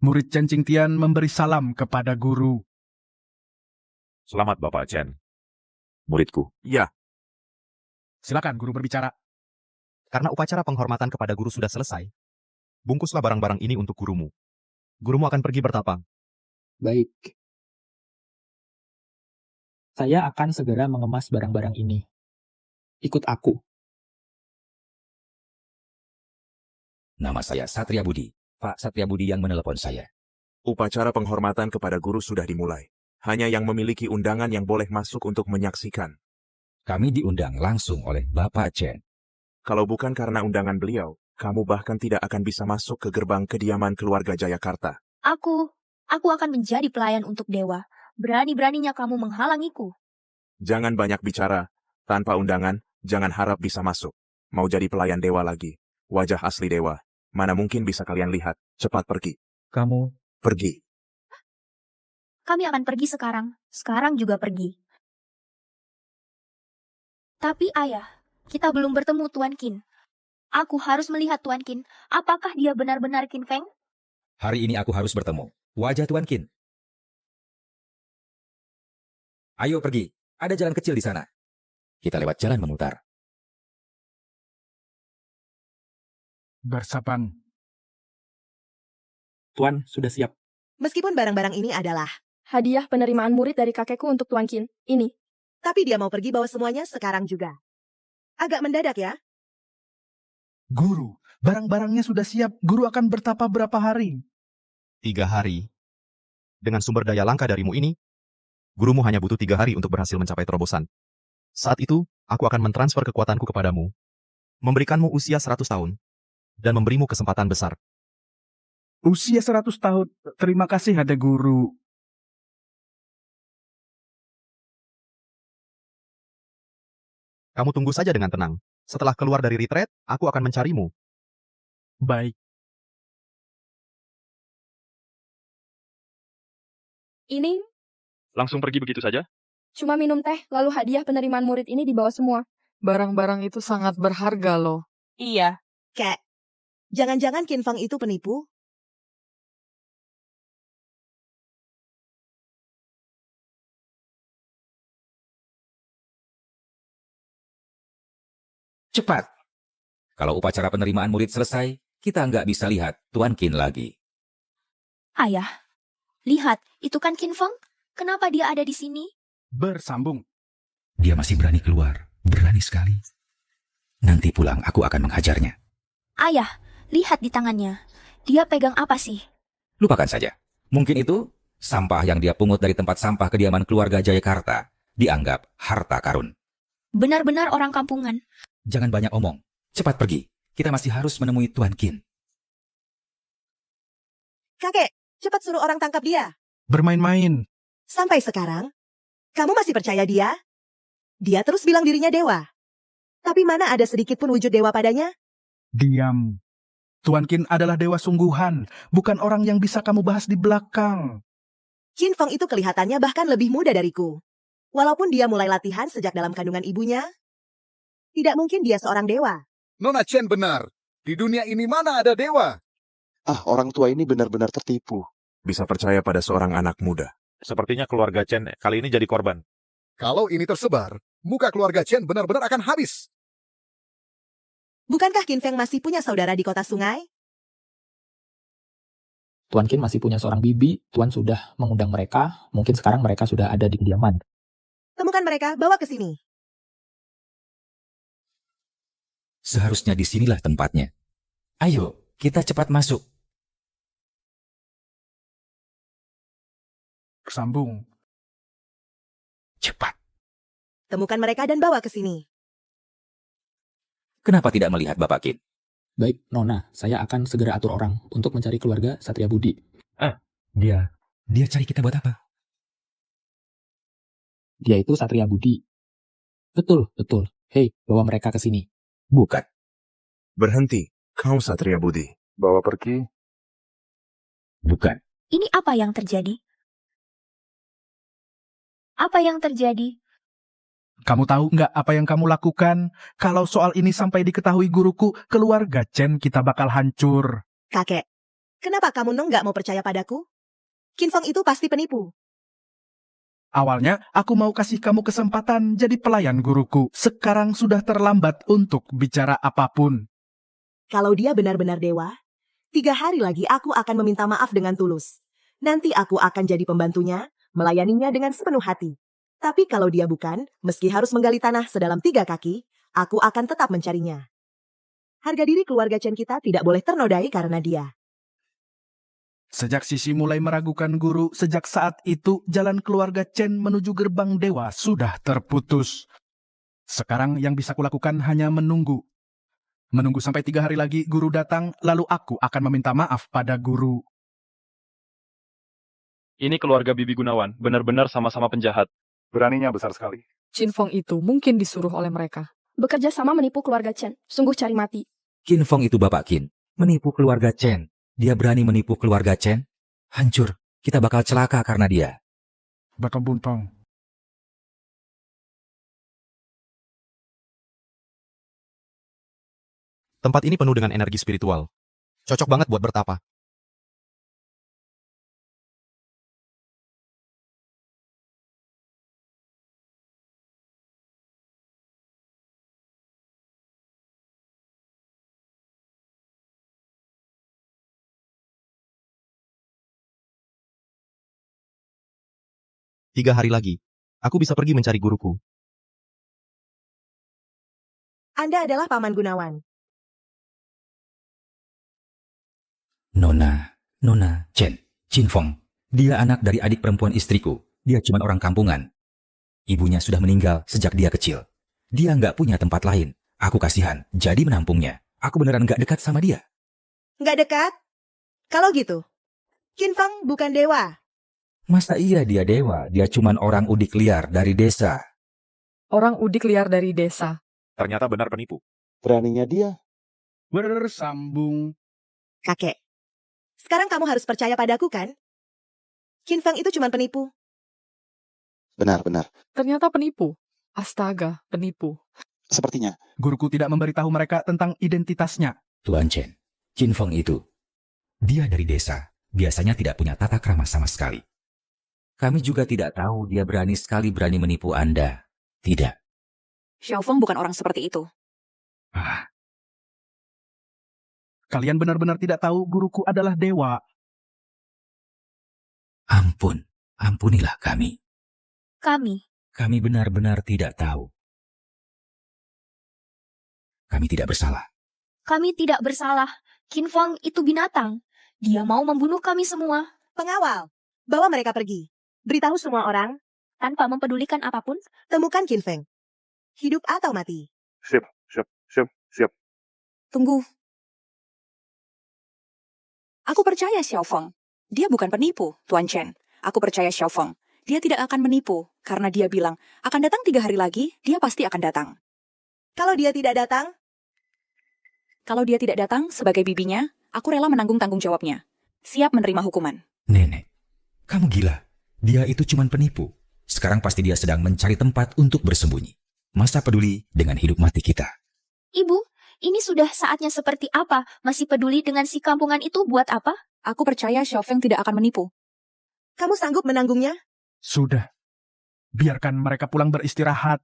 Murid Chen Qingtian memberi salam kepada guru. Selamat Bapak Chen. Muridku. Ya. Silakan guru berbicara. Karena upacara penghormatan kepada guru sudah selesai, bungkuslah barang-barang ini untuk gurumu. Gurumu akan pergi bertapa. Baik. Saya akan segera mengemas barang-barang ini. Ikut aku. Nama saya Satria Budi. Pak Satria Budi yang menelepon saya. Upacara penghormatan kepada guru sudah dimulai. Hanya yang memiliki undangan yang boleh masuk untuk menyaksikan. Kami diundang langsung oleh Bapak Chen. Kalau bukan karena undangan beliau, kamu bahkan tidak akan bisa masuk ke gerbang kediaman keluarga Jayakarta. Aku akan menjadi pelayan untuk dewa. Berani-beraninya kamu menghalangiku. Jangan banyak bicara. Tanpa undangan, jangan harap bisa masuk. Mau jadi pelayan dewa lagi. Wajah asli dewa. Mana mungkin bisa kalian lihat. Cepat pergi. Kamu pergi. Kami akan pergi sekarang. Sekarang juga pergi. Tapi ayah, kita belum bertemu Tuan Qin. Aku harus melihat Tuan Qin. Apakah dia benar-benar Qin Feng? Hari ini aku harus bertemu wajah Tuan Qin. Ayo pergi. Ada jalan kecil di sana. Kita lewat jalan memutar. Bersapan. Tuan sudah siap. Meskipun barang-barang ini adalah Hadiah penerimaan murid dari kakekku untuk Tuan Qin. Ini. tapi dia mau pergi bawa semuanya sekarang juga. Agak mendadak ya. Guru, barang-barangnya sudah siap. Guru akan bertapa berapa hari? 3 hari. Dengan sumber daya langka darimu ini, gurumu hanya butuh 3 hari untuk berhasil mencapai terobosan. Saat itu, aku akan mentransfer kekuatanku kepadamu, memberikanmu usia 100 tahun, dan memberimu kesempatan besar. Usia 100 tahun. Terima kasih, Hade Guru. Kamu tunggu saja dengan tenang. Setelah keluar dari retreat, aku akan mencarimu. Baik. Ini Langsung pergi begitu saja? cuma minum teh, lalu hadiah penerimaan murid ini dibawa semua. Barang-barang itu sangat berharga loh. Iya. Kek, jangan-jangan Qin Feng itu penipu? Cepat. Kalau upacara penerimaan murid selesai, kita nggak bisa lihat Tuan Qin lagi. Ayah, lihat, itu kan Qin Feng? Kenapa dia ada di sini? Bersambung. Dia masih berani keluar. Berani sekali. Nanti pulang aku akan menghajarnya. Ayah, lihat di tangannya. Dia pegang apa sih? Lupakan saja. Mungkin itu sampah yang dia pungut dari tempat sampah kediaman keluarga Jayakarta. Dianggap harta karun. Benar-benar orang kampungan. Jangan banyak omong. Cepat pergi. Kita masih harus menemui Tuan Qin. Kakek, cepat suruh orang tangkap dia. Bermain-main. Sampai sekarang, kamu masih percaya dia? Dia terus bilang dirinya dewa. Tapi mana ada sedikit pun wujud dewa padanya? Diam. Tuan Qin adalah dewa sungguhan, bukan orang yang bisa kamu bahas di belakang. Qin Feng itu kelihatannya bahkan lebih muda dariku. Walaupun dia mulai latihan sejak dalam kandungan ibunya, tidak mungkin dia seorang dewa. Nona Chen benar. Di dunia ini mana ada dewa? Ah, orang tua ini benar-benar tertipu. Bisa percaya pada seorang anak muda. Sepertinya keluarga Chen kali ini jadi korban. Kalau ini tersebar, muka keluarga Chen benar-benar akan habis. Bukankah Qin Feng masih punya saudara di kota sungai? Tuan Qin masih punya seorang bibi, Tuan sudah mengundang mereka, mungkin sekarang mereka sudah ada di kediaman. Temukan mereka, bawa ke sini. Seharusnya disinilah tempatnya. Ayo, kita cepat masuk. Sambung. Cepat. Temukan mereka dan bawa ke sini. Kenapa tidak melihat Bapak Qin? Baik, Nona, saya akan segera atur orang untuk mencari keluarga Satria Budi. Dia cari kita buat apa? Dia itu Satria Budi. Betul, betul. Hei, bawa mereka ke sini. Bukan. Berhenti. Kau Satria Budi. Bawa pergi. Bukan. Ini apa yang terjadi? Apa yang terjadi? Kamu tahu nggak apa yang kamu lakukan? Kalau soal ini sampai diketahui guruku, keluarga Chen kita bakal hancur. Kakek, Kenapa kamu nggak mau percaya padaku? Qin Feng itu pasti penipu. Awalnya, aku mau kasih kamu kesempatan jadi pelayan guruku. Sekarang sudah terlambat untuk bicara apapun. Kalau dia benar-benar dewa, 3 hari lagi aku akan meminta maaf dengan tulus. Nanti aku akan jadi pembantunya, melayaninya dengan sepenuh hati. Tapi kalau dia bukan, meski harus menggali tanah sedalam 3 kaki, aku akan tetap mencarinya. Harga diri keluarga Chen kita tidak boleh ternodai karena dia. Sejak Sisi mulai meragukan guru, sejak saat itu jalan keluarga Chen menuju gerbang dewa sudah terputus. Sekarang yang bisa kulakukan hanya menunggu. Menunggu sampai 3 hari lagi guru datang, lalu aku akan meminta maaf pada guru. Ini keluarga Bibi Gunawan, benar-benar sama-sama penjahat. Beraninya besar sekali. Qin Feng itu mungkin disuruh oleh mereka. Bekerja sama menipu keluarga Chen. Sungguh cari mati. Qin Feng itu Bapak Qin, menipu keluarga Chen. Dia berani menipu keluarga Chen? Hancur, kita bakal celaka karena dia. Bakal buntong. Tempat ini penuh dengan energi spiritual. Cocok banget buat bertapa. Tiga hari lagi, aku bisa pergi mencari guruku. Anda adalah Paman Gunawan. Nona Chen, Qin Feng. Dia anak dari adik perempuan istriku. Dia cuma orang kampungan. Ibunya sudah meninggal sejak dia kecil. Dia nggak punya tempat lain. Aku kasihan, jadi menampungnya. Aku beneran nggak dekat sama dia. Nggak dekat? Kalau gitu, Qin Feng bukan dewa. Masa iya dia dewa? Dia cuma orang udik liar dari desa. Orang udik liar dari desa. Ternyata benar penipu. Beraninya dia. Bersambung. Kakek, sekarang kamu harus percaya padaku kan? Qin Feng itu cuma penipu. Benar. Ternyata penipu. Astaga, penipu. Sepertinya. Guruku tidak memberitahu mereka tentang identitasnya. Tuan Chen, Qin Feng itu. Dia dari desa. Biasanya tidak punya tata krama sama sekali. Kami juga tidak tahu dia berani menipu Anda. Tidak. Xiao Feng bukan orang seperti itu. Kalian benar-benar tidak tahu guruku adalah dewa. Ampunilah kami. Kami benar-benar tidak tahu. Kami tidak bersalah. Qin Feng itu binatang. Dia mau membunuh kami semua. Pengawal, bawa mereka pergi. Beritahu semua orang, Tanpa mempedulikan apapun. temukan Qin Feng. Hidup atau mati. Siap. Tunggu. Aku percaya Xiao Feng. Dia bukan penipu, Tuan Chen. Aku percaya Xiao Feng. Dia tidak akan menipu, karena dia bilang, akan datang 3 hari lagi, dia pasti akan datang. Kalau dia tidak datang, Kalau dia tidak datang, sebagai bibinya, aku rela menanggung tanggung jawabnya. Siap menerima hukuman. Nenek, kamu gila. Dia itu cuma penipu. Sekarang pasti dia sedang mencari tempat untuk bersembunyi. Masa peduli dengan hidup mati kita? Ibu, ini sudah saatnya seperti apa? Masih peduli dengan si kampungan itu buat apa? Aku percaya Xiao Feng tidak akan menipu. kamu sanggup menanggungnya? Sudah. Biarkan mereka pulang beristirahat.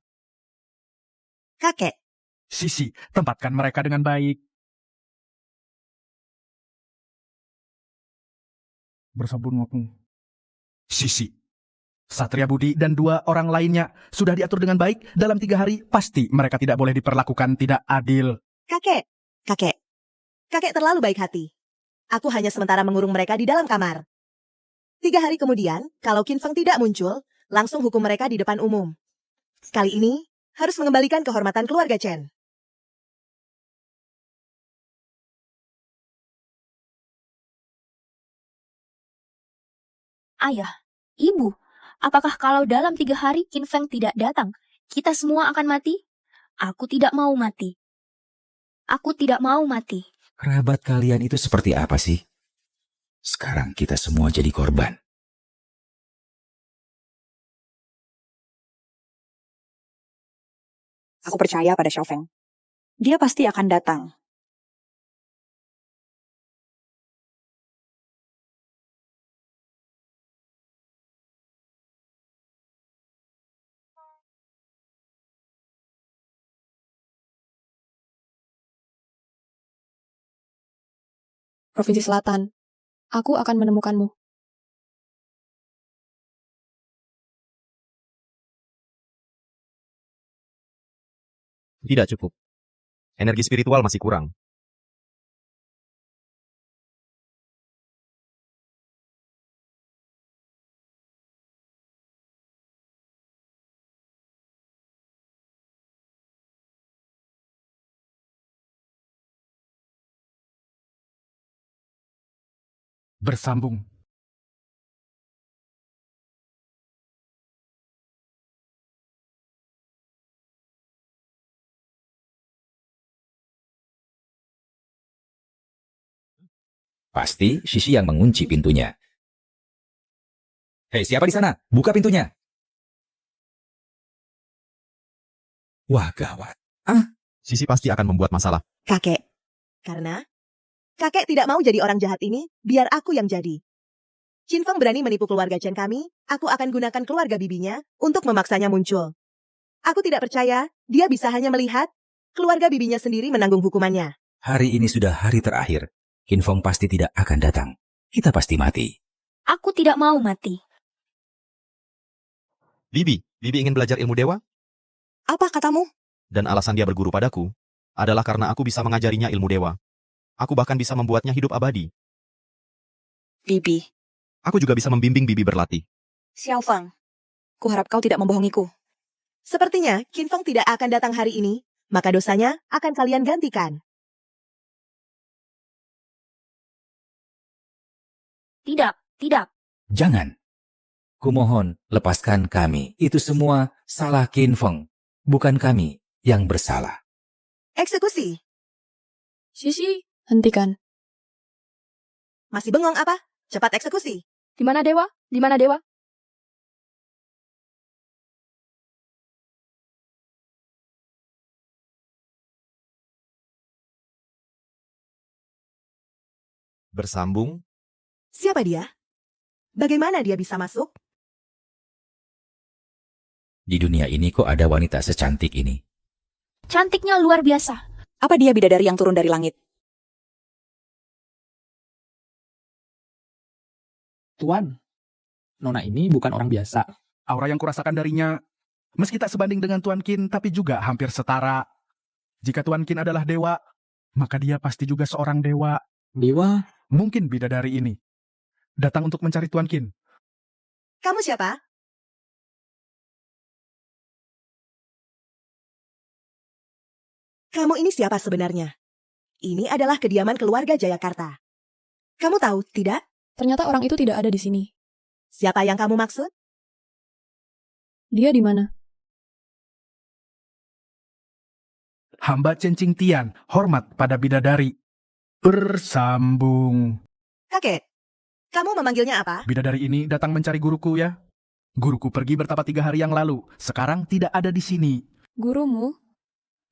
Kakek, Sisi, tempatkan mereka dengan baik. Bersambung aku. Sisi, Satria Budi dan 2 orang lainnya sudah diatur dengan baik. Dalam 3 hari, pasti mereka tidak boleh diperlakukan tidak adil. kakek. Kakek terlalu baik hati. Aku hanya sementara mengurung mereka di dalam kamar. 3 hari kemudian, kalau Qin Feng tidak muncul, langsung hukum mereka di depan umum. Kali ini, harus mengembalikan kehormatan keluarga Chen. Ayah, ibu, apakah kalau dalam 3 hari Qin Feng tidak datang, kita semua akan mati? Aku tidak mau mati. Kerabat kalian itu seperti apa sih? Sekarang kita semua jadi korban. Aku percaya pada Xiao Feng. Dia pasti akan datang. Provinsi Selatan. Aku akan menemukanmu. Tidak cukup. Energi spiritual masih kurang. Bersambung. Pasti Shishi yang mengunci pintunya. Hei, siapa di sana? Buka pintunya. Wah, gawat. Sisi pasti akan membuat masalah. Kakek. Karena kakek tidak mau jadi orang jahat ini, biar aku yang jadi. Qin Feng berani menipu keluarga Chen kami, aku akan gunakan keluarga bibinya untuk memaksanya muncul. Aku tidak percaya, dia bisa hanya melihat keluarga bibinya sendiri menanggung hukumannya. Hari ini sudah hari terakhir. Qin Feng pasti tidak akan datang. Kita pasti mati. Aku tidak mau mati. Bibi ingin belajar ilmu dewa? Apa katamu? Dan alasan dia berguru padaku adalah karena aku bisa mengajarinya ilmu dewa. Aku bahkan bisa membuatnya hidup abadi. Bibi. Aku juga bisa membimbing Bibi berlatih. Xiaofang, kuharap kau tidak membohongiku. Sepertinya Qin Feng tidak akan datang hari ini, maka dosanya akan kalian gantikan. Tidak. Jangan. Kumohon, lepaskan kami. Itu semua salah Qin Feng. Bukan kami yang bersalah. Eksekusi. Shishi, hentikan. Masih bengong apa? Cepat eksekusi. Di mana dewa? Di mana dewa? Bersambung. Siapa dia? Bagaimana dia bisa masuk? Di dunia ini kok ada wanita secantik ini? Cantiknya luar biasa. Apa dia bidadari yang turun dari langit? Tuan, Nona ini bukan orang biasa. Aura yang kurasakan darinya, meski tak sebanding dengan Tuan Qin, tapi juga hampir setara. Jika Tuan Qin adalah dewa, maka dia pasti juga seorang dewa. Dewa? Mungkin bidadari ini datang untuk mencari Tuan Qin. Kamu siapa? Kamu ini siapa sebenarnya? Ini adalah kediaman keluarga Jayakarta. Kamu tahu, tidak? Ternyata orang itu tidak ada di sini. Siapa yang kamu maksud? Dia di mana? Hamba Cencing Tian, hormat pada bidadari. Bersambung. Kakek, kamu memanggilnya apa? Bidadari ini datang mencari guruku ya. Guruku pergi bertapa 3 hari yang lalu. Sekarang tidak ada di sini. Gurumu?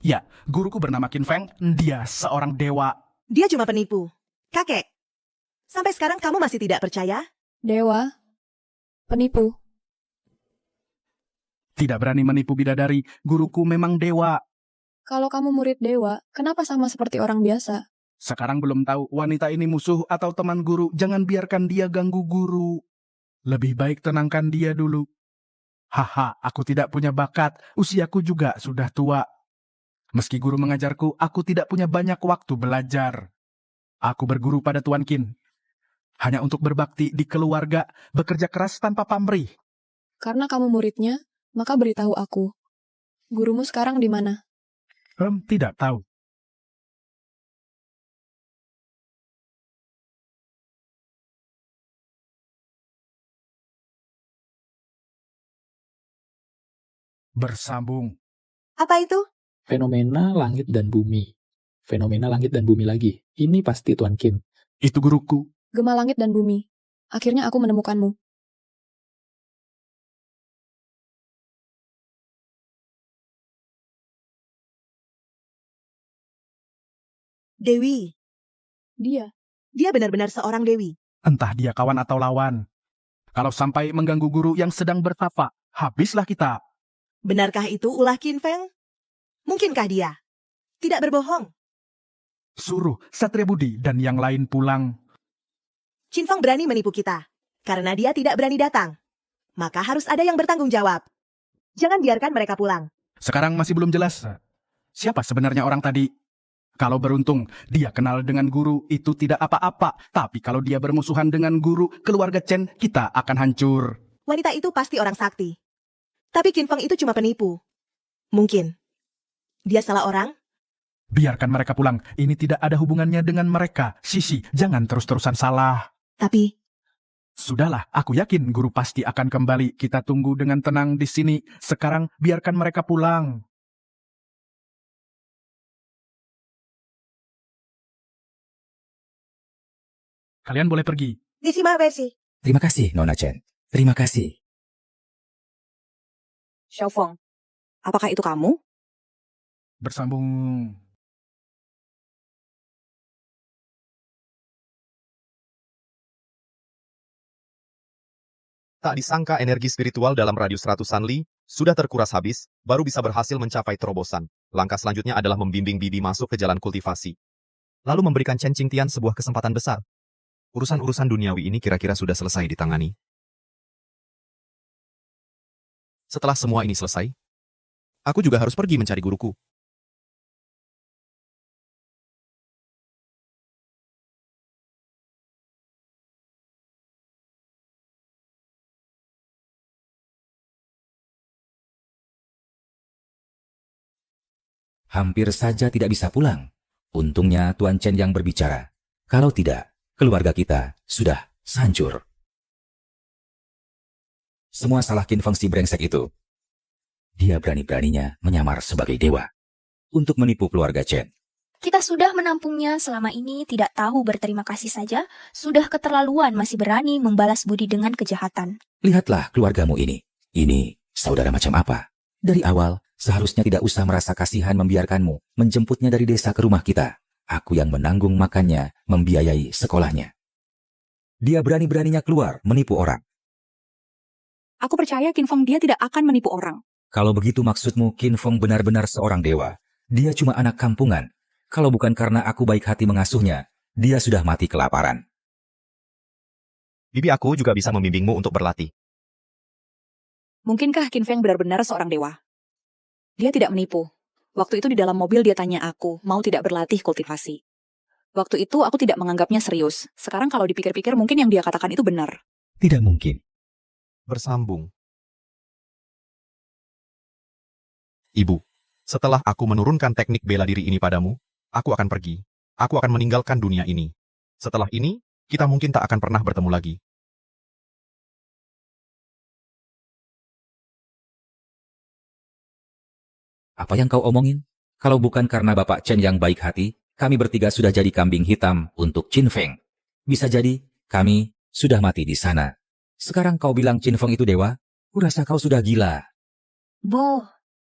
Ya, guruku bernama Qin Feng. Dia seorang dewa. Dia cuma penipu. Kakek, sampai sekarang kamu masih tidak percaya? Dewa? Penipu? Tidak berani menipu bidadari. Guruku memang dewa. Kalau kamu murid dewa, kenapa sama seperti orang biasa? Sekarang belum tahu wanita ini musuh atau teman guru. Jangan biarkan dia ganggu guru. Lebih baik tenangkan dia dulu. Haha, aku tidak punya bakat. Usiaku juga sudah tua. Meski guru mengajarku, aku tidak punya banyak waktu belajar. Aku berguru pada Tuan Qin. Hanya untuk berbakti di keluarga, bekerja keras tanpa pamrih. Karena kamu muridnya, maka beritahu aku. Gurumu sekarang di mana? Tidak tahu. Bersambung. Apa itu? Fenomena langit dan bumi. Fenomena langit dan bumi lagi. Ini pasti Tuan Qin. Itu guruku. Gema langit dan bumi. Akhirnya aku menemukanmu. Dewi. Dia benar-benar seorang dewi. Entah dia kawan atau lawan. Kalau sampai mengganggu guru yang sedang bertapa, habislah kita. Benarkah itu ulah Qin Feng? Mungkinkah dia tidak berbohong? Suruh Satria Budi dan yang lain pulang. Qin Feng berani menipu kita. Karena dia tidak berani datang. Maka harus ada yang bertanggung jawab. Jangan biarkan mereka pulang. Sekarang masih belum jelas siapa sebenarnya orang tadi. Kalau beruntung, dia kenal dengan guru, itu tidak apa-apa. Tapi kalau dia bermusuhan dengan guru, keluarga Chen, kita akan hancur. Wanita itu pasti orang sakti. Tapi Qin Feng itu cuma penipu. Mungkin. Dia salah orang? Biarkan mereka pulang. Ini tidak ada hubungannya dengan mereka. Sisi, jangan terus-terusan salah. Tapi... Sudahlah, aku yakin guru pasti akan kembali. Kita tunggu dengan tenang di sini. Sekarang biarkan mereka pulang. Kalian boleh pergi. Terima kasih. Terima kasih, Nona Chen. Terima kasih. Xiaofeng, apakah itu kamu? Bersambung. Tak disangka energi spiritual dalam radius ratusan li sudah terkuras habis, baru bisa berhasil mencapai terobosan. Langkah selanjutnya adalah membimbing Bibi masuk ke jalan kultivasi. Lalu memberikan Chen Qingtian sebuah kesempatan besar. Urusan-urusan duniawi ini kira-kira sudah selesai ditangani. Setelah semua ini selesai, aku juga harus pergi mencari guruku. Hampir saja tidak bisa pulang. Untungnya Tuan Chen yang berbicara. Kalau tidak, keluarga kita sudah hancur. Semua salah Qin Feng si brengsek itu. Dia berani-beraninya menyamar sebagai dewa untuk menipu keluarga Chen. Kita sudah menampungnya selama ini, tidak tahu berterima kasih saja, sudah keterlaluan masih berani membalas budi dengan kejahatan. Lihatlah keluargamu ini. Ini saudara macam apa? Dari awal, seharusnya tidak usah merasa kasihan membiarkanmu menjemputnya dari desa ke rumah kita. Aku yang menanggung makannya, membiayai sekolahnya. Dia berani-beraninya keluar menipu orang. Aku percaya Qin Feng dia tidak akan menipu orang. Kalau begitu maksudmu Qin Feng benar-benar seorang dewa. Dia cuma anak kampungan. Kalau bukan karena aku baik hati mengasuhnya, dia sudah mati kelaparan. Bibi aku juga bisa membimbingmu untuk berlatih. Mungkinkah Qin Feng benar-benar seorang dewa? Dia tidak menipu. Waktu itu di dalam mobil dia tanya aku, mau tidak berlatih kultivasi. Waktu itu aku tidak menganggapnya serius. Sekarang kalau dipikir-pikir mungkin yang dia katakan itu benar. Tidak mungkin. Bersambung. Ibu, setelah aku menurunkan teknik bela diri ini padamu, aku akan pergi. Aku akan meninggalkan dunia ini. Setelah ini, kita mungkin tak akan pernah bertemu lagi. Apa yang kau omongin? Kalau bukan karena Bapak Chen yang baik hati, kami bertiga sudah jadi kambing hitam untuk Qin Feng. Bisa jadi, kami sudah mati di sana. Sekarang kau bilang Qin Feng itu dewa? Kurasa kau sudah gila. Bo,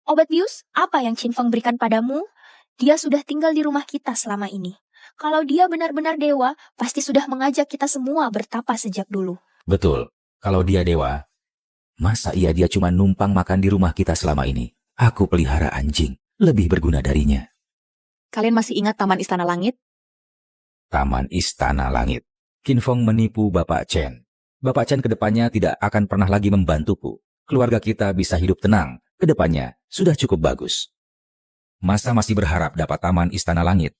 obat bius apa yang Qin Feng berikan padamu? Dia sudah tinggal di rumah kita selama ini. Kalau dia benar-benar dewa, pasti sudah mengajak kita semua bertapa sejak dulu. Betul, kalau dia dewa, masa iya dia cuma numpang makan di rumah kita selama ini? Aku pelihara anjing, lebih berguna darinya. Kalian masih ingat Taman Istana Langit? Taman Istana Langit. Qin Feng menipu Bapak Chen. Bapak Chen kedepannya tidak akan pernah lagi membantuku. Keluarga kita bisa hidup tenang. Kedepannya sudah cukup bagus. Masa masih berharap dapat Taman Istana Langit?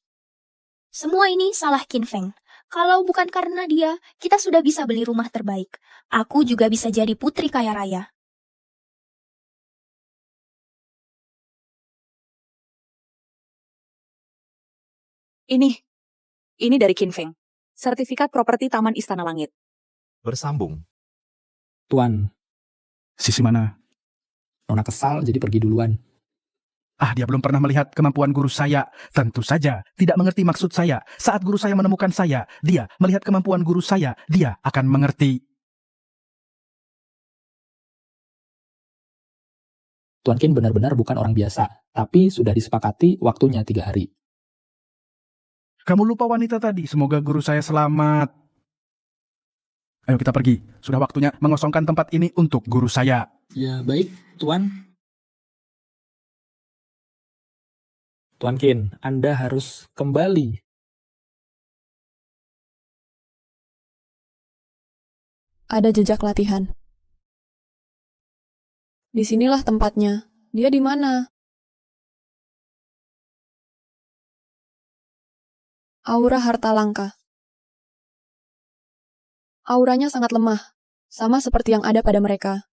Semua ini salah Qin Feng. Kalau bukan karena dia, kita sudah bisa beli rumah terbaik. Aku juga bisa jadi putri kaya raya. Ini dari Qin Feng. Sertifikat properti Taman Istana Langit. Bersambung. Tuan, Sisi mana? Nona kesal jadi pergi duluan. Dia belum pernah melihat kemampuan guru saya. Tentu saja tidak mengerti maksud saya. Saat guru saya menemukan saya, dia melihat kemampuan guru saya, dia akan mengerti. Tuan Qin benar-benar bukan orang biasa, tapi sudah disepakati waktunya 3 hari. Kamu lupa wanita tadi, semoga guru saya selamat. Ayo kita pergi, sudah waktunya mengosongkan tempat ini untuk guru saya. Ya baik, Tuan. Tuan Qin, Anda harus kembali Ada jejak latihan. Disinilah tempatnya. Dia di mana? Aura harta langka. Auranya sangat lemah, sama seperti yang ada pada mereka.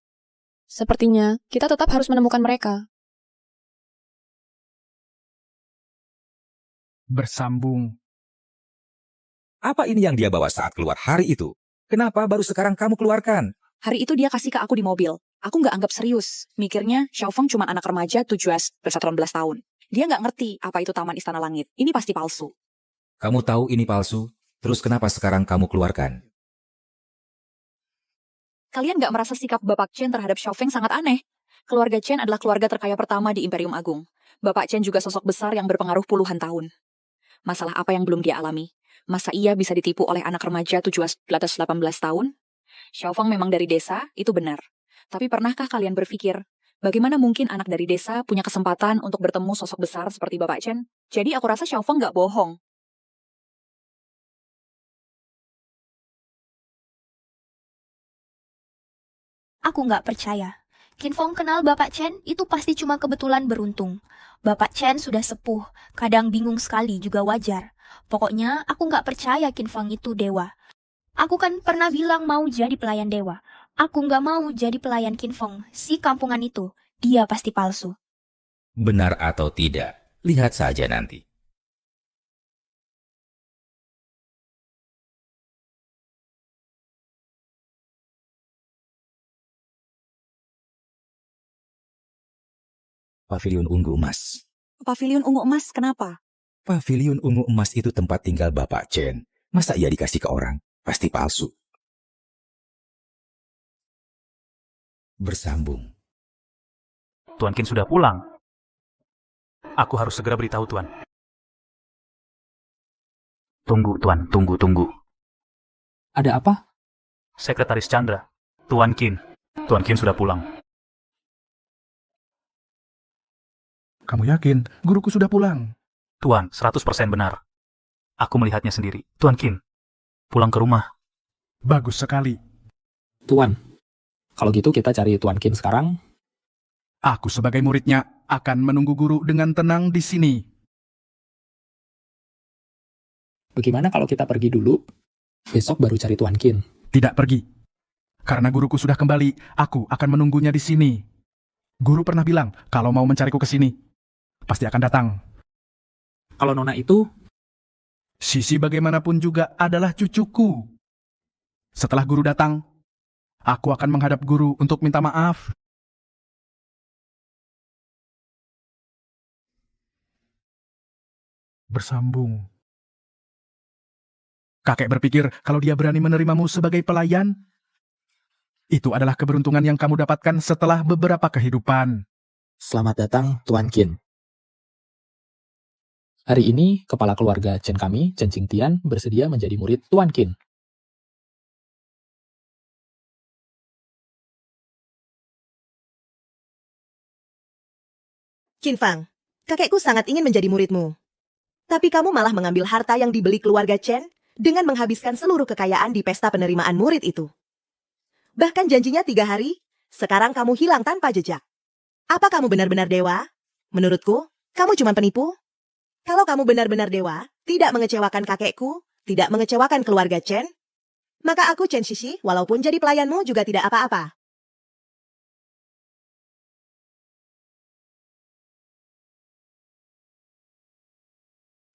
Sepertinya kita tetap harus menemukan mereka. Bersambung. Apa ini yang dia bawa saat keluar hari itu? Kenapa baru sekarang kamu keluarkan? Hari itu dia kasih ke aku di mobil. Aku nggak anggap serius. Mikirnya Xiaofeng cuma anak remaja 17 tahun. Dia nggak ngerti apa itu Taman Istana Langit. Ini pasti palsu. Kamu tahu ini palsu, terus kenapa sekarang kamu keluarkan? Kalian nggak merasa sikap Bapak Chen terhadap Xiaofeng sangat aneh? Keluarga Chen adalah keluarga terkaya pertama di Imperium Agung. Bapak Chen juga sosok besar yang berpengaruh puluhan tahun. Masalah apa yang belum dia alami? Masa ia bisa ditipu oleh anak remaja 17-18 tahun? Xiaofeng memang dari desa, itu benar. Tapi pernahkah kalian berpikir, bagaimana mungkin anak dari desa punya kesempatan untuk bertemu sosok besar seperti Bapak Chen? Jadi aku rasa Xiaofeng nggak bohong. Aku nggak percaya. Qin Feng kenal Bapak Chen itu pasti cuma kebetulan beruntung. Bapak Chen sudah sepuh, kadang bingung sekali juga wajar. Pokoknya aku nggak percaya Qin Feng itu dewa. Aku kan pernah bilang mau jadi pelayan dewa. Aku nggak mau jadi pelayan Qin Feng, si kampungan itu. Dia pasti palsu. Benar atau tidak, lihat saja nanti. Paviliun Ungu Emas. Paviliun Ungu Emas, kenapa? Paviliun Ungu Emas itu tempat tinggal Bapak Chen. Masa ia dikasih ke orang? Pasti palsu. Bersambung. Tuan Qin sudah pulang. Aku harus segera beritahu Tuan. Tunggu, Tuan. Tunggu. Ada apa? Sekretaris Chandra. Tuan Qin. Tuan Qin sudah pulang. Kamu yakin guruku sudah pulang? Tuan, 100% benar. Aku melihatnya sendiri. Tuan Qin, pulang ke rumah. Bagus sekali. Tuan, kalau gitu kita cari Tuan Qin sekarang. Aku sebagai muridnya akan menunggu guru dengan tenang di sini. Bagaimana kalau kita pergi dulu, besok baru cari Tuan Qin? Tidak pergi. Karena guruku sudah kembali, aku akan menunggunya di sini. Guru pernah bilang kalau mau mencariku ke sini, pasti akan datang. Kalau Nona itu? Sisi bagaimanapun juga adalah cucuku. Setelah guru datang, aku akan menghadap guru untuk minta maaf. Bersambung. Kakek berpikir kalau dia berani menerimamu sebagai pelayan, itu adalah keberuntungan yang kamu dapatkan setelah beberapa kehidupan. Selamat datang, Tuan Qin. Hari ini, kepala keluarga Chen kami, Chen Qingtian, bersedia menjadi murid Tuan Qin. Qin Fang, kakekku sangat ingin menjadi muridmu. Tapi kamu malah mengambil harta yang dibeli keluarga Chen dengan menghabiskan seluruh kekayaan di pesta penerimaan murid itu. Bahkan janjinya 3 hari, sekarang kamu hilang tanpa jejak. Apa kamu benar-benar dewa? Menurutku, kamu cuma penipu. Kalau kamu benar-benar dewa, tidak mengecewakan kakekku, tidak mengecewakan keluarga Chen, maka aku Chen Shishi, walaupun jadi pelayanmu juga tidak apa-apa.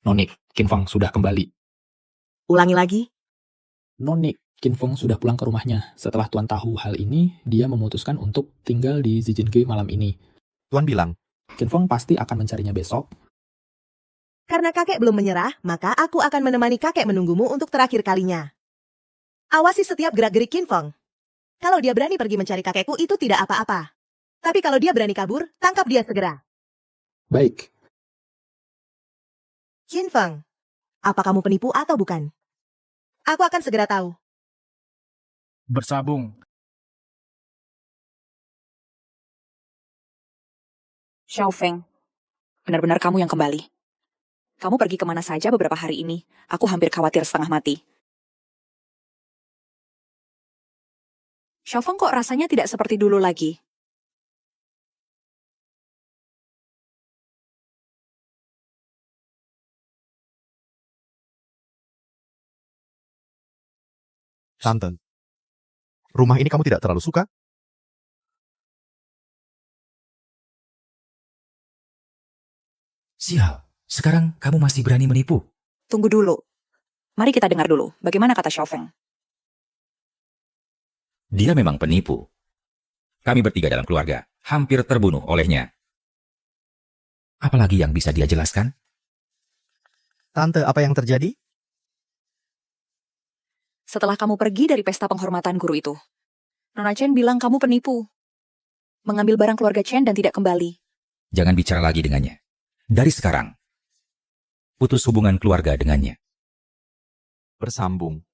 Nonik, Qin Feng sudah kembali. Ulangi lagi. Nonik, Qin Feng sudah pulang ke rumahnya. Setelah Tuan tahu hal ini, dia memutuskan untuk tinggal di Zijinke malam ini. Tuan bilang, Qin Feng pasti akan mencarinya besok. Karena kakek belum menyerah, maka aku akan menemani kakek menunggumu untuk terakhir kalinya. Awasi setiap gerak-gerik Qin Feng. Kalau dia berani pergi mencari kakekku, itu tidak apa-apa. Tapi kalau dia berani kabur, tangkap dia segera. Baik. Qin Feng, apa kamu penipu atau bukan? Aku akan segera tahu. Bersambung. Xiaofeng, benar-benar kamu yang kembali. Kamu pergi kemana saja beberapa hari ini? Aku hampir khawatir setengah mati. Xiaofeng kok rasanya tidak seperti dulu lagi. Tante, rumah ini kamu tidak terlalu suka? Sial, sekarang kamu masih berani menipu. Tunggu dulu. Mari kita dengar dulu. Bagaimana kata Xiaofeng? Dia memang penipu. Kami bertiga dalam keluarga hampir terbunuh olehnya. Apalagi yang bisa dia jelaskan? Tante, apa yang terjadi? Setelah kamu pergi dari pesta penghormatan guru itu, Nona Chen bilang kamu penipu. Mengambil barang keluarga Chen dan tidak kembali. Jangan bicara lagi dengannya. Dari sekarang, putus hubungan keluarga dengannya. Bersambung.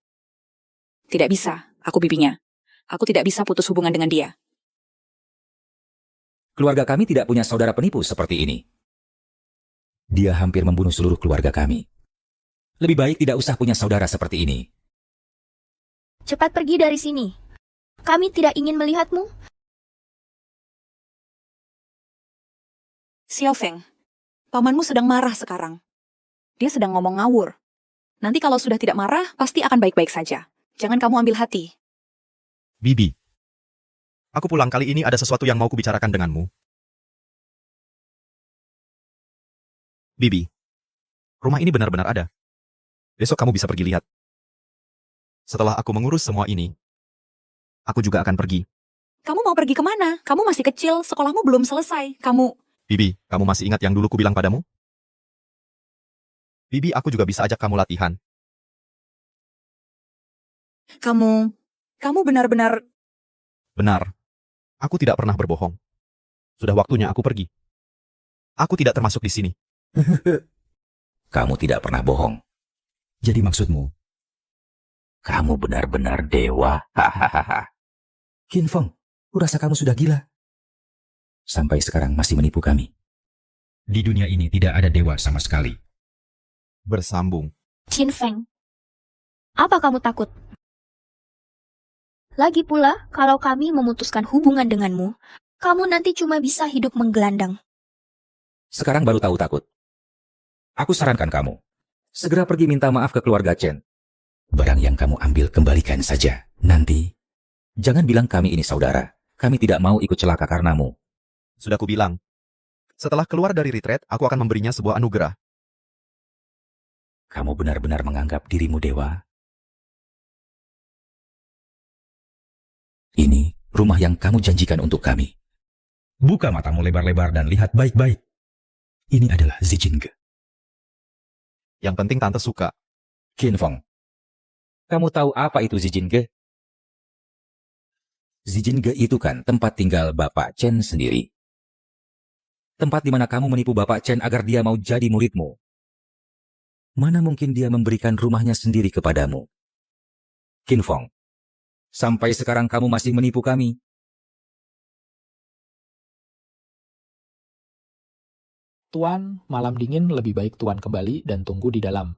Tidak bisa, aku bibinya. Aku tidak bisa putus hubungan dengan dia. Keluarga kami tidak punya saudara penipu seperti ini. Dia hampir membunuh seluruh keluarga kami. Lebih baik tidak usah punya saudara seperti ini. Cepat pergi dari sini. Kami tidak ingin melihatmu. Xiaofeng, pamanmu sedang marah sekarang. Dia sedang ngomong ngawur. Nanti kalau sudah tidak marah, pasti akan baik-baik saja. Jangan kamu ambil hati. Bibi, aku pulang kali ini ada sesuatu yang mau kubicarakan denganmu. Bibi, rumah ini benar-benar ada. Besok kamu bisa pergi lihat. Setelah aku mengurus semua ini, aku juga akan pergi. Kamu mau pergi kemana? Kamu masih kecil, sekolahmu belum selesai. Bibi, kamu masih ingat yang dulu ku bilang padamu? Bibi, aku juga bisa ajak kamu latihan. Kamu benar-benar... Benar. Aku tidak pernah berbohong. Sudah waktunya aku pergi. Aku tidak termasuk di sini. Kamu tidak pernah bohong. Jadi maksudmu, kamu benar-benar dewa. Hahaha. Qin Feng, kurasa kamu sudah gila. Sampai sekarang masih menipu kami. Di dunia ini tidak ada dewa sama sekali. Bersambung. Qin Feng, apa kamu takut? Lagi pula, kalau kami memutuskan hubungan denganmu, kamu nanti cuma bisa hidup menggelandang. Sekarang baru tahu takut. Aku sarankan kamu, segera pergi minta maaf ke keluarga Chen. Barang yang kamu ambil kembalikan saja. Nanti, jangan bilang kami ini saudara. Kami tidak mau ikut celaka karenamu. Sudah kubilang. Setelah keluar dari retreat, aku akan memberinya sebuah anugerah. Kamu benar-benar menganggap dirimu dewa? Ini rumah yang kamu janjikan untuk kami. Buka matamu lebar-lebar dan lihat baik-baik. Ini adalah Zijinge. Yang penting tante suka. Qin Feng, kamu tahu apa itu Zijinge? Zijinge itu kan tempat tinggal Bapak Chen sendiri. Tempat di mana kamu menipu Bapak Chen agar dia mau jadi muridmu. Mana mungkin dia memberikan rumahnya sendiri kepadamu? Qin Feng, sampai sekarang kamu masih menipu kami. Tuan, malam dingin lebih baik Tuan kembali dan tunggu di dalam.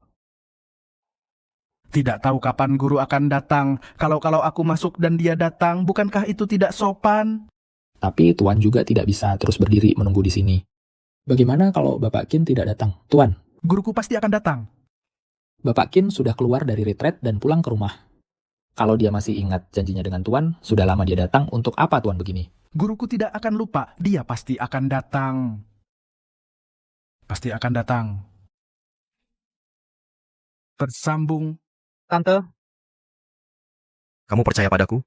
Tidak tahu kapan guru akan datang. Kalau aku masuk dan dia datang, bukankah itu tidak sopan? Tapi Tuan juga tidak bisa terus berdiri menunggu di sini. Bagaimana kalau Bapak Qin tidak datang? Tuan, Guruku pasti akan datang. Bapak Qin sudah keluar dari retreat dan pulang ke rumah. Kalau dia masih ingat janjinya dengan Tuan, sudah lama dia datang, untuk apa Tuan begini? Guruku tidak akan lupa. Dia pasti akan datang. Pasti akan datang. Tersambung. Tante, kamu percaya padaku?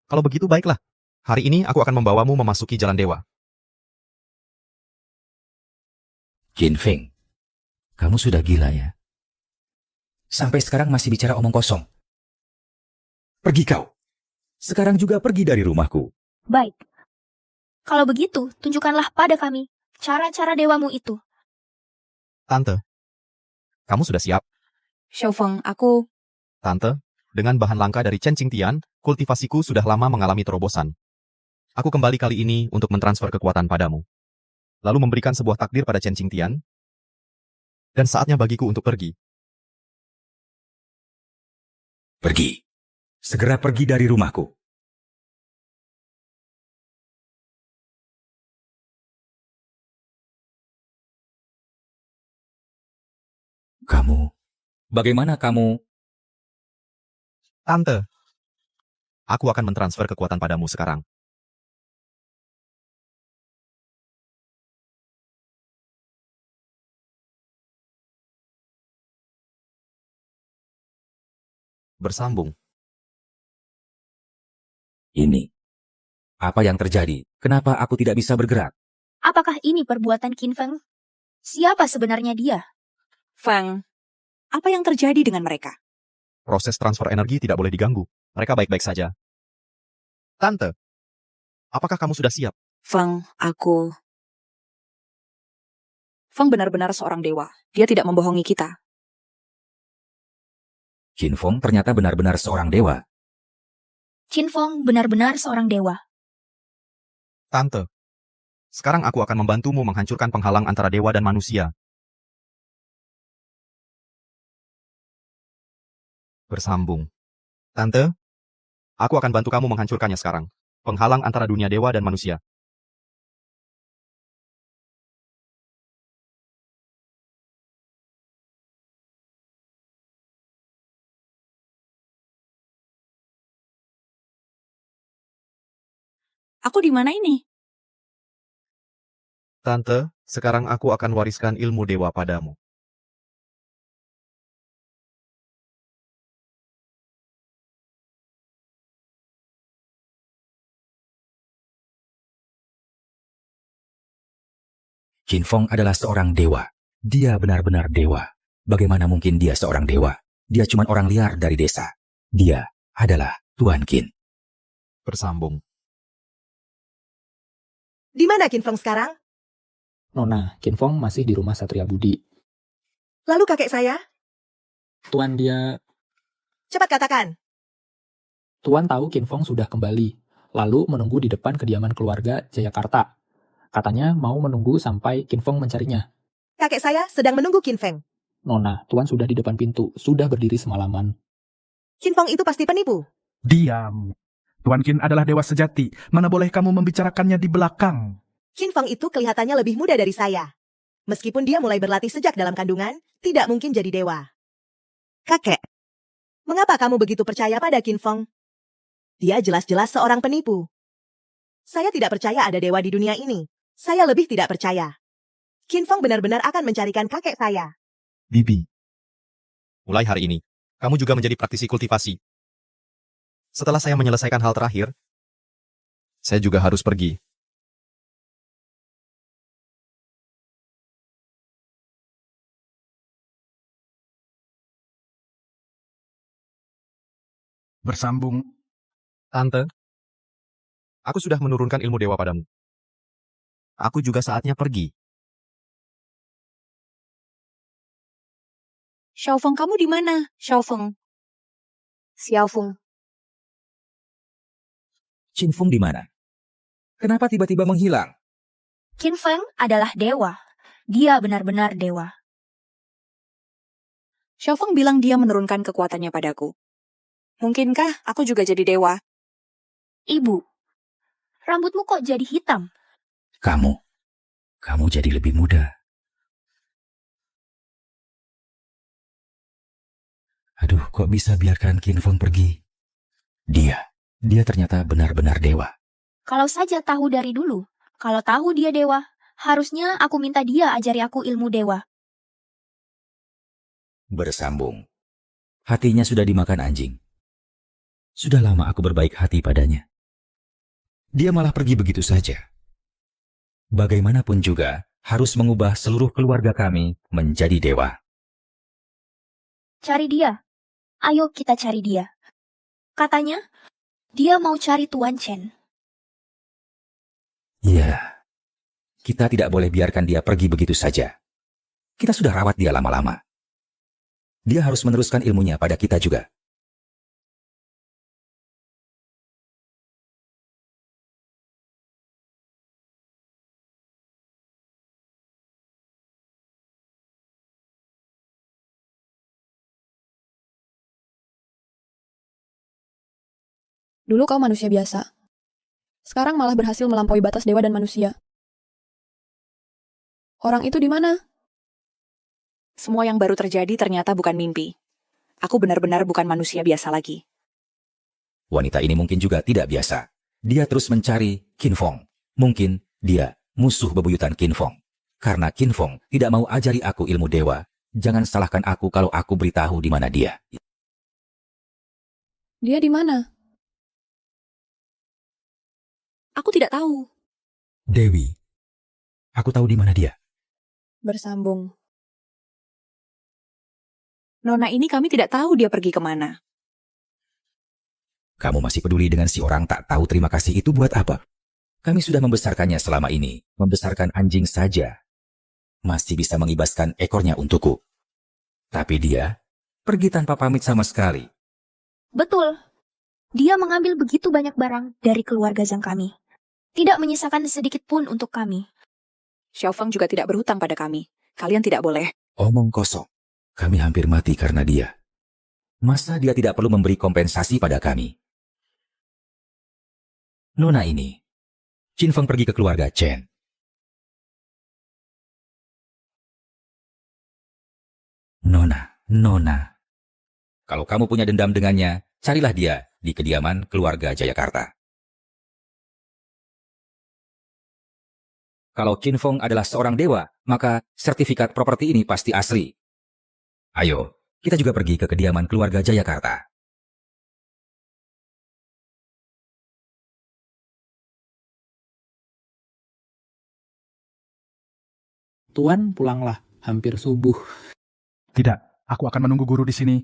Kalau begitu baiklah. Hari ini aku akan membawamu memasuki jalan dewa. Qin Feng, kamu sudah gila ya? Sampai sekarang masih bicara omong kosong. Pergi kau. Sekarang juga pergi dari rumahku. Baik. Kalau begitu, tunjukkanlah pada kami cara-cara dewamu itu. Tante, kamu sudah siap? Xiaofeng, aku... Tante, dengan bahan langka dari Chen Qingtian, kultivasiku sudah lama mengalami terobosan. Aku kembali kali ini untuk mentransfer kekuatan padamu. Lalu memberikan sebuah takdir pada Chen Qingtian. Dan saatnya bagiku untuk pergi. Pergi. Segera pergi dari rumahku. Kamu, bagaimana kamu? Tante, aku akan mentransfer kekuatan padamu sekarang. Bersambung. Ini. Apa yang terjadi? Kenapa aku tidak bisa bergerak? Apakah ini perbuatan Qin Feng? Siapa sebenarnya dia? Feng, apa yang terjadi dengan mereka? Proses transfer energi tidak boleh diganggu. Mereka baik-baik saja. Tante, apakah kamu sudah siap? Feng benar-benar seorang dewa. Dia tidak membohongi kita. Qin Feng ternyata benar-benar seorang dewa. Qin Feng benar-benar seorang dewa. Tante, sekarang aku akan membantumu menghancurkan penghalang antara dewa dan manusia. Bersambung. Tante, aku akan bantu kamu menghancurkannya sekarang. Penghalang antara dunia dewa dan manusia. Aku di mana ini? Tante, sekarang aku akan wariskan ilmu dewa padamu. Qin Feng adalah seorang dewa. Dia benar-benar dewa. Bagaimana mungkin dia seorang dewa? Dia cuma orang liar dari desa. Dia adalah Tuan Qin. Bersambung. Di mana Qin Feng sekarang? Nona, Qin Feng masih di rumah Satria Budi. Lalu kakek saya? Tuan dia... Cepat katakan. Tuan tahu Qin Feng sudah kembali, lalu menunggu di depan kediaman keluarga Jayakarta. Katanya mau menunggu sampai Qin Feng mencarinya. Kakek saya sedang menunggu Qin Feng. Nona, Tuan sudah di depan pintu, sudah berdiri semalaman. Qin Feng itu pasti penipu. Diam. Tuan Qin adalah dewa sejati. Mana boleh kamu membicarakannya di belakang? Qin Feng itu kelihatannya lebih muda dari saya. Meskipun dia mulai berlatih sejak dalam kandungan, tidak mungkin jadi dewa. Kakek, mengapa kamu begitu percaya pada Qin Feng? Dia jelas-jelas seorang penipu. Saya tidak percaya ada dewa di dunia ini. Saya lebih tidak percaya. Qin Feng benar-benar akan mencarikan kakek saya. Bibi. Mulai hari ini, kamu juga menjadi praktisi kultivasi. Setelah saya menyelesaikan hal terakhir, saya juga harus pergi. Bersambung. Tante, aku sudah menurunkan ilmu dewa padamu. Aku juga saatnya pergi. Xiaofeng, kamu di mana? Xiaofeng. Xiaofeng. Qin Feng di mana? Kenapa tiba-tiba menghilang? Qin Feng adalah dewa. Dia benar-benar dewa. Xiaofeng bilang dia menurunkan kekuatannya padaku. Mungkinkah aku juga jadi dewa? Ibu, rambutmu kok jadi hitam? Kamu jadi lebih muda. Aduh, kok bisa biarkan Qin Feng pergi? Dia ternyata benar-benar dewa. Kalau saja tahu dari dulu. Kalau tahu dia dewa, harusnya aku minta dia ajari aku ilmu dewa. Bersambung. Hatinya sudah dimakan anjing. Sudah lama aku berbaik hati padanya. Dia malah pergi begitu saja. Bagaimanapun juga, harus mengubah seluruh keluarga kami menjadi dewa. Cari dia. Ayo kita cari dia. Katanya, dia mau cari Tuan Chen. Iya. Kita tidak boleh biarkan dia pergi begitu saja. Kita sudah rawat dia lama-lama. Dia harus meneruskan ilmunya pada kita juga. Dulu kau manusia biasa. Sekarang malah berhasil melampaui batas dewa dan manusia. Orang itu di mana? Semua yang baru terjadi ternyata bukan mimpi. Aku benar-benar bukan manusia biasa lagi. Wanita ini mungkin juga tidak biasa. Dia terus mencari Qin Fong. Mungkin dia musuh bebuyutan Qin Fong. Karena Qin Fong tidak mau ajari aku ilmu dewa. Jangan salahkan aku kalau aku beritahu di mana dia. Dia di mana? Aku tidak tahu. Dewi. Aku tahu di mana dia. Bersambung. Nona ini kami tidak tahu dia pergi kemana. Kamu masih peduli dengan si orang tak tahu terima kasih itu buat apa? Kami sudah membesarkannya selama ini. Membesarkan anjing saja. Masih bisa mengibaskan ekornya untukku. Tapi dia pergi tanpa pamit sama sekali. Betul. Dia mengambil begitu banyak barang dari keluarga Zhang kami. Tidak menyisakan sedikit pun untuk kami. Xiaofeng juga tidak berhutang pada kami. Kalian tidak boleh. Omong kosong. Kami hampir mati karena dia. Masa dia tidak perlu memberi kompensasi pada kami? Nona ini. Qin Feng pergi ke keluarga Chen. Nona. Kalau kamu punya dendam dengannya, carilah dia di kediaman keluarga Jayakarta. Kalau Qin Feng adalah seorang dewa, maka sertifikat properti ini pasti asli. Ayo, kita juga pergi ke kediaman keluarga Jayakarta. Tuan, pulanglah. Hampir subuh. Tidak, aku akan menunggu guru di sini.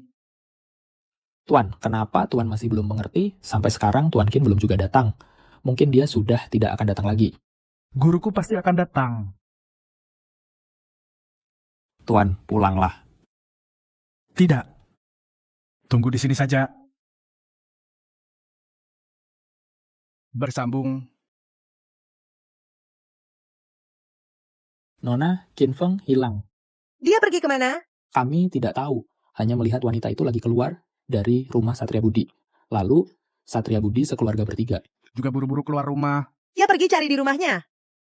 Tuan, kenapa Tuan masih belum mengerti? Sampai sekarang Tuan Qin belum juga datang. Mungkin dia sudah tidak akan datang lagi. Guruku pasti akan datang. Tuan, pulanglah. Tidak. Tunggu di sini saja. Bersambung. Nona, Qin Feng hilang. Dia pergi kemana? Kami tidak tahu. Hanya melihat wanita itu lagi keluar dari rumah Satria Budi. Lalu, Satria Budi sekeluarga bertiga. Juga buru-buru keluar rumah. Dia pergi cari di rumahnya.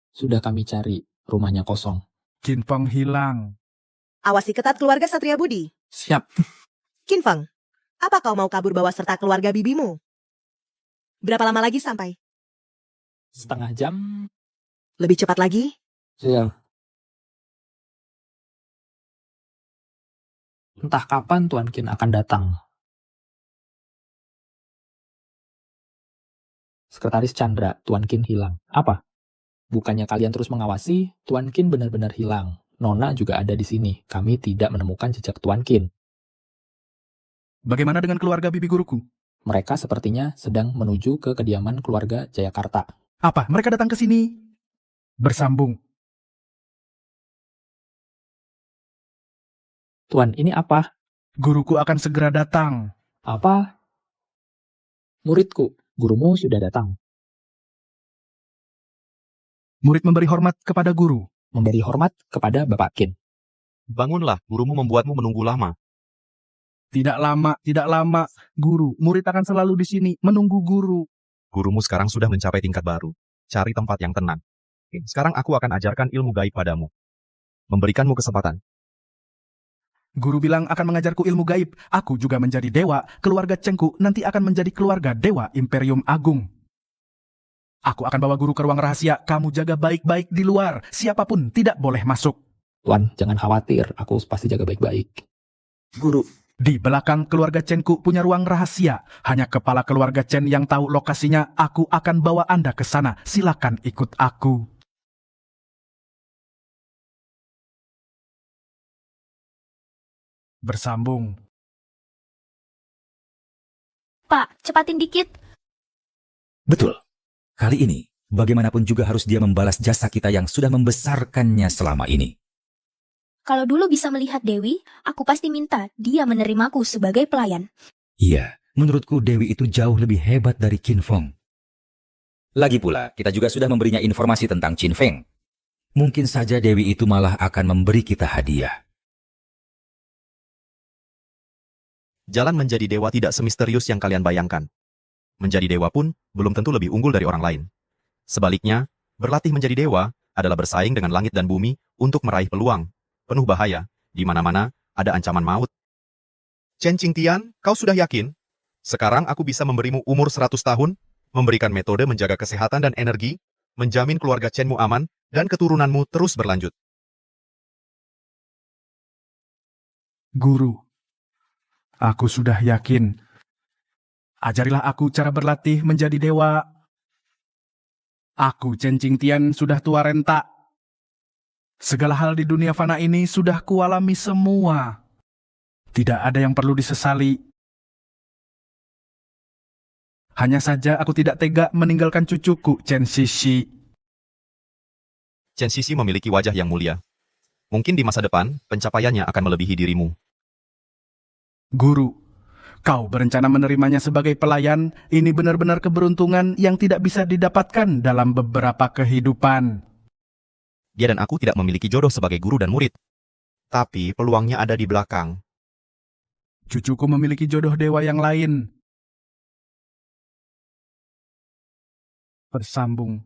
Sudah kami cari, rumahnya kosong. Qin Feng hilang. Awasi ketat keluarga Satria Budi. Siap. Qin Feng, apa kau mau kabur bawa serta keluarga bibimu? Berapa lama lagi sampai? Setengah jam. Lebih cepat lagi? Siap. Entah kapan Tuan Qin akan datang. Sekretaris Chandra, Tuan Qin hilang. Apa? Bukannya kalian terus mengawasi, Tuan Qin benar-benar hilang. Nona juga ada di sini. Kami tidak menemukan jejak Tuan Qin. Bagaimana dengan keluarga bibi guruku? Mereka sepertinya sedang menuju ke kediaman keluarga Jayakarta. Apa? Mereka datang ke sini? Bersambung. Tuan, ini apa? Guruku akan segera datang. Apa? Muridku, gurumu sudah datang. Murid memberi hormat kepada guru. Memberi hormat kepada Bapak Qin. Bangunlah, gurumu membuatmu menunggu lama. Tidak lama, guru. Murid akan selalu di sini, menunggu guru. Gurumu sekarang sudah mencapai tingkat baru. Cari tempat yang tenang. Sekarang aku akan ajarkan ilmu gaib padamu. Memberikanmu kesempatan. Guru bilang akan mengajarku ilmu gaib. Aku juga menjadi dewa. Keluarga Chengku nanti akan menjadi keluarga dewa Imperium Agung. Aku akan bawa guru ke ruang rahasia. Kamu jaga baik-baik di luar. Siapapun tidak boleh masuk. Tuan, jangan khawatir. Aku pasti jaga baik-baik. Guru. Di belakang keluarga Chenku punya ruang rahasia. Hanya kepala keluarga Chen yang tahu lokasinya. Aku akan bawa Anda ke sana. Silakan ikut aku. Bersambung. Pak, cepatin dikit. Betul. Kali ini, bagaimanapun juga harus dia membalas jasa kita yang sudah membesarkannya selama ini. Kalau dulu bisa melihat Dewi, aku pasti minta dia menerimaku sebagai pelayan. Iya, menurutku Dewi itu jauh lebih hebat dari Qin Feng. Lagi pula, kita juga sudah memberinya informasi tentang Qin Feng. Mungkin saja Dewi itu malah akan memberi kita hadiah. Jalan menjadi dewa tidak semisterius yang kalian bayangkan. menjadi dewa pun belum tentu lebih unggul dari orang lain. Sebaliknya, berlatih menjadi dewa adalah bersaing dengan langit dan bumi untuk meraih peluang penuh bahaya, di mana-mana ada ancaman maut. Chen Qingtian, kau sudah yakin? Sekarang aku bisa memberimu umur 100 tahun, memberikan metode menjaga kesehatan dan energi, menjamin keluarga Chenmu aman, dan keturunanmu terus berlanjut. Guru, aku sudah yakin. Ajarilah aku cara berlatih menjadi dewa. Aku, Chen Qingtian, sudah tua renta. Segala hal di dunia fana ini sudah kualami semua. Tidak ada yang perlu disesali. Hanya saja aku tidak tega meninggalkan cucuku, Chen Shishi. Chen Shishi memiliki wajah yang mulia. Mungkin di masa depan, pencapaiannya akan melebihi dirimu. Guru, kau berencana menerimanya sebagai pelayan. Ini benar-benar keberuntungan yang tidak bisa didapatkan dalam beberapa kehidupan. Dia dan aku tidak memiliki jodoh sebagai guru dan murid. Tapi peluangnya ada di belakang. Cucuku memiliki jodoh dewa yang lain. Bersambung.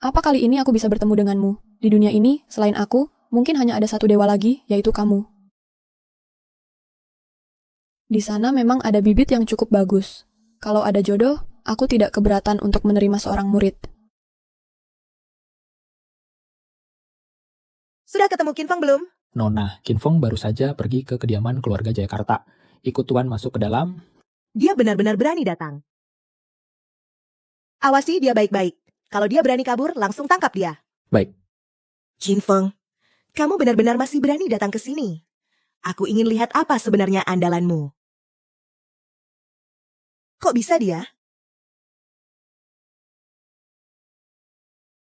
Apa kali ini aku bisa bertemu denganmu? Di dunia ini, selain aku, mungkin hanya ada satu dewa lagi, yaitu kamu. Di sana memang ada bibit yang cukup bagus. Kalau ada jodoh, aku tidak keberatan untuk menerima seorang murid. Sudah ketemu Qin Feng belum? Nona, Qin Feng baru saja pergi ke kediaman keluarga Jayakarta. Ikut Tuan masuk ke dalam. Dia benar-benar berani datang. Awasi dia baik-baik. Kalau dia berani kabur, langsung tangkap dia. Baik. Qin Feng, kamu benar-benar masih berani datang ke sini. Aku ingin lihat apa sebenarnya andalanmu. Kok bisa dia?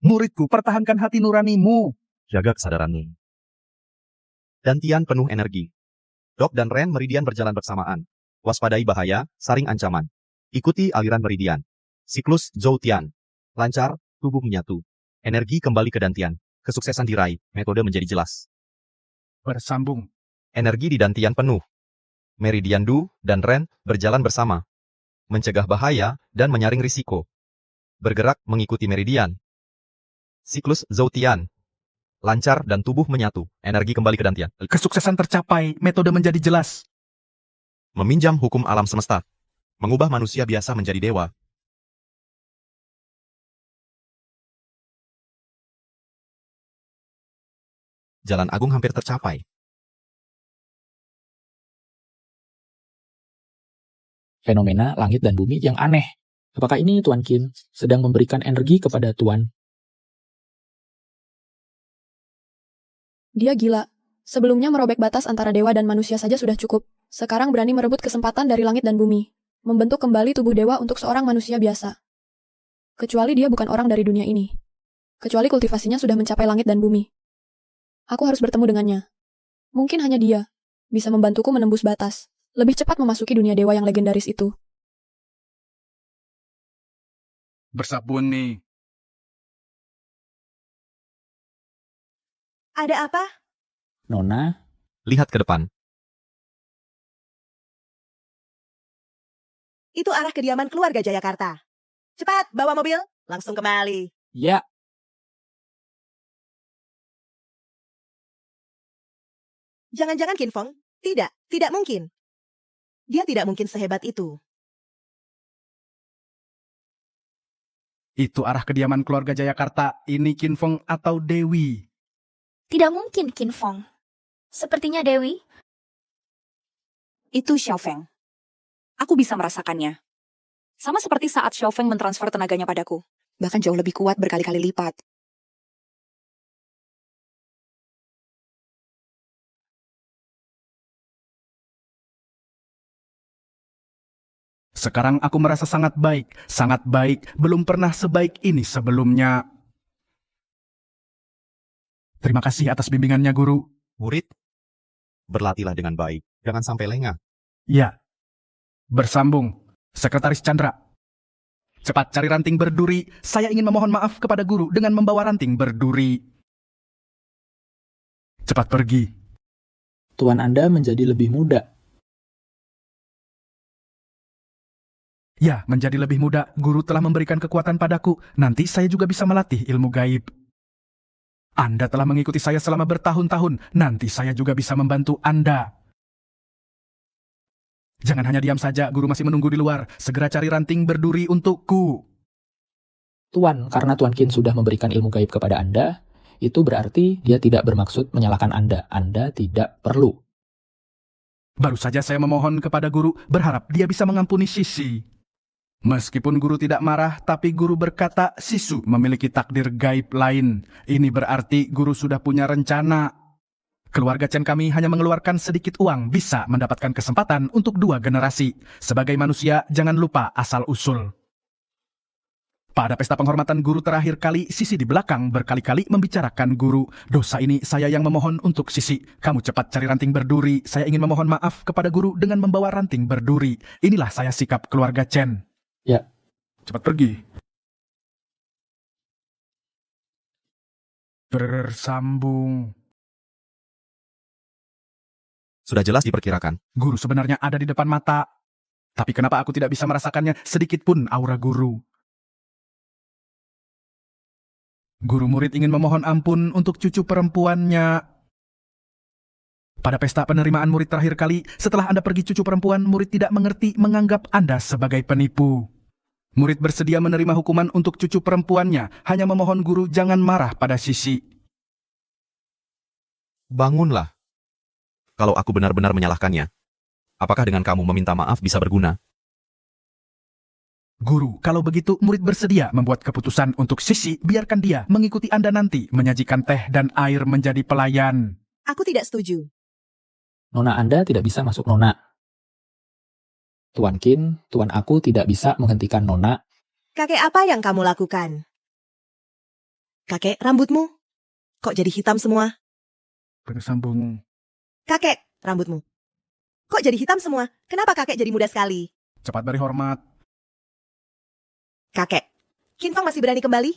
Muridku, pertahankan hati nuranimu. Jaga kesadaranmu. Dantian penuh energi. Dok dan Ren Meridian berjalan bersamaan. Waspadai bahaya, saring ancaman. Ikuti aliran Meridian. Siklus Zhou-Tian. Lancar, tubuh menyatu. Energi kembali ke Dantian. Kesuksesan diraih, metode menjadi jelas. Bersambung. Energi di Dantian penuh. Meridian Du dan Ren berjalan bersama. Mencegah bahaya dan menyaring risiko. Bergerak mengikuti Meridian. Siklus Zhou-Tian. Lancar dan tubuh menyatu. Energi kembali ke Dantian. Kesuksesan tercapai, metode menjadi jelas. Meminjam hukum alam semesta. Mengubah manusia biasa menjadi dewa. Jalan Agung hampir tercapai. Fenomena langit dan bumi yang aneh. Apakah ini Tuan Qin sedang memberikan energi kepada Tuan? Dia gila. Sebelumnya merobek batas antara dewa dan manusia saja sudah cukup. Sekarang berani merebut kesempatan dari langit dan bumi. Membentuk kembali tubuh dewa untuk seorang manusia biasa. Kecuali dia bukan orang dari dunia ini. Kecuali kultivasinya sudah mencapai langit dan bumi. Aku harus bertemu dengannya. Mungkin hanya dia bisa membantuku menembus batas. Lebih cepat memasuki dunia dewa yang legendaris itu. Bersabun nih. Ada apa? Nona, lihat ke depan. Itu arah kediaman keluarga Jayakarta. Cepat, bawa mobil. Langsung kembali. Ya. Jangan-jangan Qin Feng? Tidak mungkin. Dia tidak mungkin sehebat itu. Itu arah kediaman keluarga Jayakarta. Ini Qin Feng atau Dewi? Tidak mungkin, Qin Feng. Sepertinya Dewi. Itu Xiao Feng. Aku bisa merasakannya. Sama seperti saat Xiao Feng mentransfer tenaganya padaku. Bahkan jauh lebih kuat berkali-kali lipat. Sekarang aku merasa sangat baik. Sangat baik. Belum pernah sebaik ini sebelumnya. Terima kasih atas bimbingannya, Guru. Murid, berlatihlah dengan baik. Jangan sampai lengah. Ya. Bersambung. Sekretaris Chandra. Cepat cari ranting berduri. Saya ingin memohon maaf kepada Guru dengan membawa ranting berduri. Cepat pergi. Tuan Anda menjadi lebih muda. Ya, menjadi lebih muda, guru telah memberikan kekuatan padaku. Nanti saya juga bisa melatih ilmu gaib. Anda telah mengikuti saya selama bertahun-tahun. Nanti saya juga bisa membantu Anda. Jangan hanya diam saja, guru masih menunggu di luar. Segera cari ranting berduri untukku. Tuan, karena Tuan Qin sudah memberikan ilmu gaib kepada Anda, itu berarti dia tidak bermaksud menyalahkan Anda. Anda tidak perlu. Baru saja saya memohon kepada guru, berharap dia bisa mengampuni Sisi. Meskipun guru tidak marah, tapi guru berkata Sisu memiliki takdir gaib lain. Ini berarti guru sudah punya rencana. Keluarga Chen kami hanya mengeluarkan sedikit uang, bisa mendapatkan kesempatan untuk 2 generasi. Sebagai manusia, jangan lupa asal-usul. Pada pesta penghormatan guru terakhir kali, Sisi di belakang berkali-kali membicarakan guru. Dosa ini saya yang memohon untuk Sisi. Kamu cepat cari ranting berduri. Saya ingin memohon maaf kepada guru dengan membawa ranting berduri. Inilah saya sikap keluarga Chen. Ya. Cepat pergi. Bersambung. Sudah jelas diperkirakan. Guru sebenarnya ada di depan mata. Tapi kenapa aku tidak bisa merasakannya sedikit pun aura guru? Guru murid ingin memohon ampun untuk cucu perempuannya. Pada pesta penerimaan murid terakhir kali, setelah Anda pergi cucu perempuan, murid tidak mengerti menganggap Anda sebagai penipu. Murid bersedia menerima hukuman untuk cucu perempuannya, hanya memohon guru jangan marah pada Sisi. Bangunlah. Kalau aku benar-benar menyalahkannya, apakah dengan kamu meminta maaf bisa berguna? Guru, kalau begitu murid bersedia membuat keputusan untuk Sisi, biarkan dia mengikuti Anda nanti, menyajikan teh dan air menjadi pelayan. Aku tidak setuju. Nona Anda tidak bisa masuk Nona. Tuan Qin, Tuan aku tidak bisa menghentikan Nona. Kakek, apa yang kamu lakukan? Kakek, rambutmu kok jadi hitam semua? Bersambung. Kakek, rambutmu kok jadi hitam semua? Kenapa kakek jadi muda sekali? Cepat beri hormat. Kakek, Qin Feng masih berani kembali?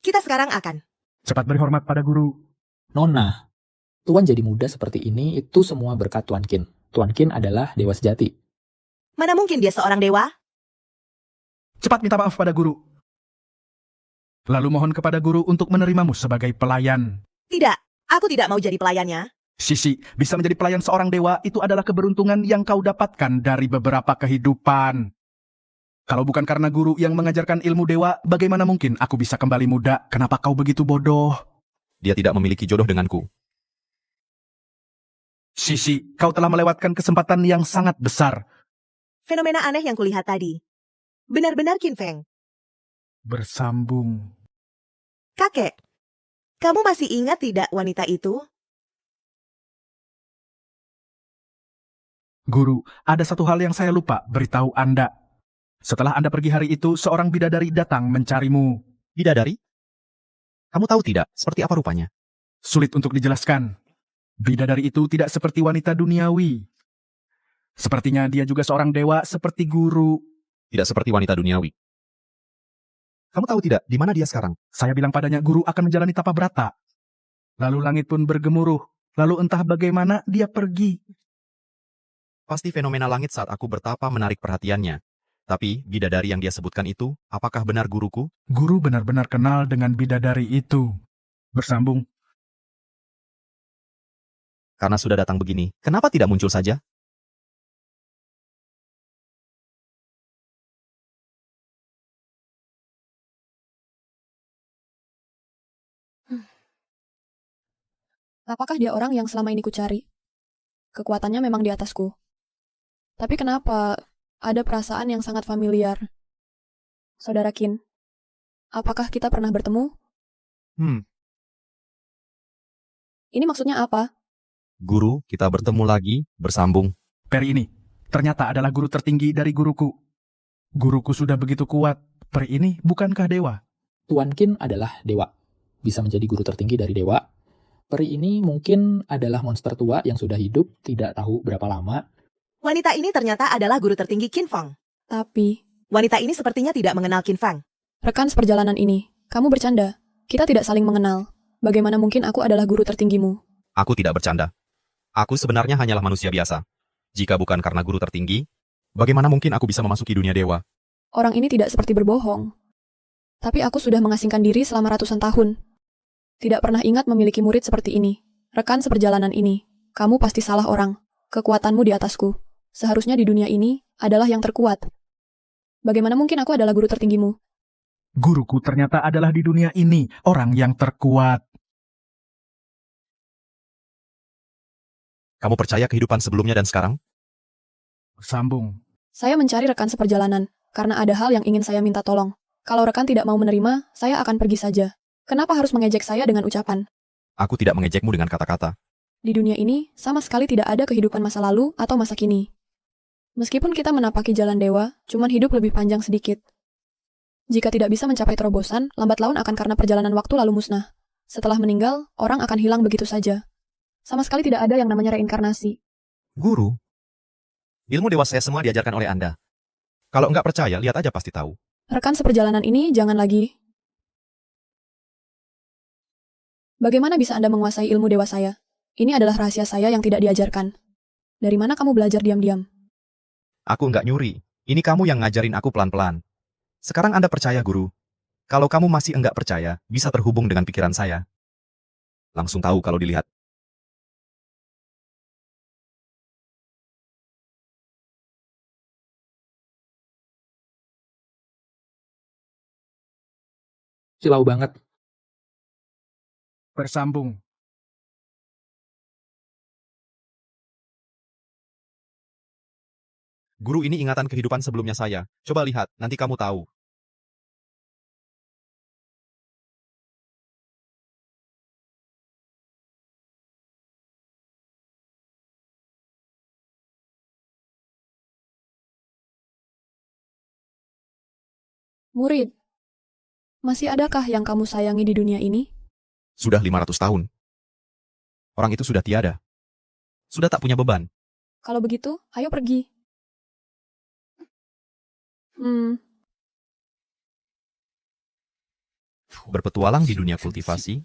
Kita sekarang akan. Cepat beri hormat pada guru. Nona, Tuan jadi muda seperti ini itu semua berkat Tuan Qin. Tuan Qin adalah dewa sejati. Mana mungkin dia seorang dewa? Cepat minta maaf pada guru. Lalu mohon kepada guru untuk menerimamu sebagai pelayan. Tidak, aku tidak mau jadi pelayannya. Sisi, bisa menjadi pelayan seorang dewa itu adalah keberuntungan yang kau dapatkan dari beberapa kehidupan. Kalau bukan karena guru yang mengajarkan ilmu dewa, bagaimana mungkin aku bisa kembali muda? Kenapa kau begitu bodoh? Dia tidak memiliki jodoh denganku. Sisi, kau telah melewatkan kesempatan yang sangat besar. Fenomena aneh yang kulihat tadi. Benar-benar Qin Feng. Bersambung. Kakek, kamu masih ingat tidak wanita itu? Guru, ada satu hal yang saya lupa beritahu Anda. Setelah Anda pergi hari itu, seorang bidadari datang mencarimu. Bidadari? Kamu tahu tidak, seperti apa rupanya? Sulit untuk dijelaskan. Bidadari itu tidak seperti wanita duniawi. Sepertinya dia juga seorang dewa seperti guru. Tidak seperti wanita duniawi. Kamu tahu tidak, di mana dia sekarang? Saya bilang padanya guru akan menjalani tapa brata. Lalu langit pun bergemuruh. Lalu entah bagaimana dia pergi. Pasti fenomena langit saat aku bertapa menarik perhatiannya. Tapi, bidadari yang dia sebutkan itu, apakah benar guruku? Guru benar-benar kenal dengan bidadari itu. Bersambung. Karena sudah datang begini, kenapa tidak muncul saja? Apakah dia orang yang selama ini kucari? Kekuatannya memang di atasku. Tapi kenapa ada perasaan yang sangat familiar? Saudara Qin, apakah kita pernah bertemu? Ini maksudnya apa? Guru, kita bertemu lagi, bersambung. Peri ini ternyata adalah guru tertinggi dari guruku. Guruku sudah begitu kuat. Peri ini bukankah dewa? Tuan Qin adalah dewa. Bisa menjadi guru tertinggi dari dewa. Peri ini mungkin adalah monster tua yang sudah hidup tidak tahu berapa lama. Wanita ini ternyata adalah guru tertinggi Qin Feng. Tapi wanita ini sepertinya tidak mengenal Qin Feng. Rekan seperjalanan ini, kamu bercanda. Kita tidak saling mengenal. Bagaimana mungkin aku adalah guru tertinggimu? Aku tidak bercanda. Aku sebenarnya hanyalah manusia biasa. Jika bukan karena guru tertinggi, bagaimana mungkin aku bisa memasuki dunia dewa? Orang ini tidak seperti berbohong. Tapi aku sudah mengasingkan diri selama ratusan tahun. Tidak pernah ingat memiliki murid seperti ini. Rekan seperjalanan ini, kamu pasti salah orang. Kekuatanmu di atasku. Seharusnya di dunia ini adalah yang terkuat. Bagaimana mungkin aku adalah guru tertinggimu? Guruku ternyata adalah di dunia ini orang yang terkuat. Kamu percaya kehidupan sebelumnya dan sekarang? Sambung. Saya mencari rekan seperjalanan, karena ada hal yang ingin saya minta tolong. Kalau rekan tidak mau menerima, saya akan pergi saja. Kenapa harus mengejek saya dengan ucapan? Aku tidak mengejekmu dengan kata-kata. Di dunia ini, sama sekali tidak ada kehidupan masa lalu atau masa kini. Meskipun kita menapaki jalan dewa, cuman hidup lebih panjang sedikit. Jika tidak bisa mencapai terobosan, lambat laun akan karena perjalanan waktu lalu musnah. Setelah meninggal, orang akan hilang begitu saja. Sama sekali tidak ada yang namanya reinkarnasi. Guru, ilmu dewa saya semua diajarkan oleh Anda. Kalau enggak percaya, lihat aja pasti tahu. Rekan seperjalanan ini jangan lagi. Bagaimana bisa Anda menguasai ilmu dewa saya? Ini adalah rahasia saya yang tidak diajarkan. Dari mana kamu belajar diam-diam? Aku enggak nyuri. Ini kamu yang ngajarin aku pelan-pelan. Sekarang Anda percaya, Guru. Kalau kamu masih enggak percaya, bisa terhubung dengan pikiran saya. Langsung tahu kalau dilihat. Silau banget. Bersambung. Guru, ini ingatan kehidupan sebelumnya saya. Coba lihat, nanti kamu tahu. Murid, masih adakah yang kamu sayangi di dunia ini? Sudah 500 tahun. Orang itu sudah tiada. Sudah tak punya beban. Kalau begitu, ayo pergi. Berpetualang di dunia kultivasi.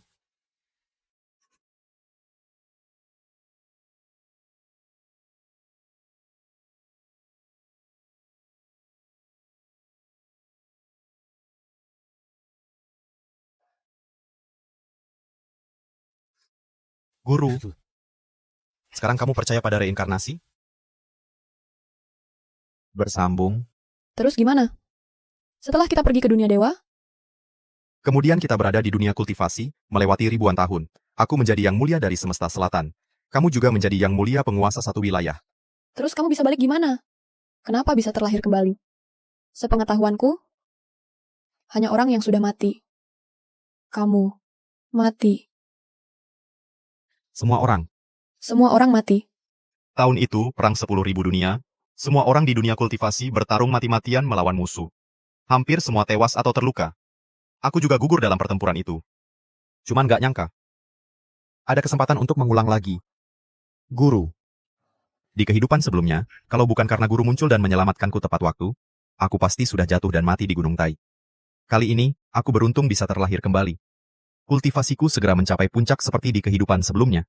Guru, sekarang kamu percaya pada reinkarnasi? Bersambung. Terus gimana? Setelah kita pergi ke dunia dewa, Kemudian kita berada di dunia kultivasi, melewati ribuan tahun. Aku menjadi yang mulia dari semesta selatan. Kamu juga menjadi yang mulia penguasa satu wilayah. terus kamu bisa balik gimana? Kenapa bisa terlahir kembali? Sepengetahuanku, hanya orang yang sudah mati. Kamu mati. Semua orang mati. Tahun itu, perang 10.000 dunia. Semua orang di dunia kultivasi bertarung mati-matian melawan musuh. Hampir semua tewas atau terluka. Aku juga gugur dalam pertempuran itu. Cuman gak nyangka. Ada kesempatan untuk mengulang lagi. Guru. Di kehidupan sebelumnya, kalau bukan karena guru muncul dan menyelamatkanku tepat waktu, aku pasti sudah jatuh dan mati di Gunung Tai. Kali ini, aku beruntung bisa terlahir kembali. Kultivasiku segera mencapai puncak seperti di kehidupan sebelumnya.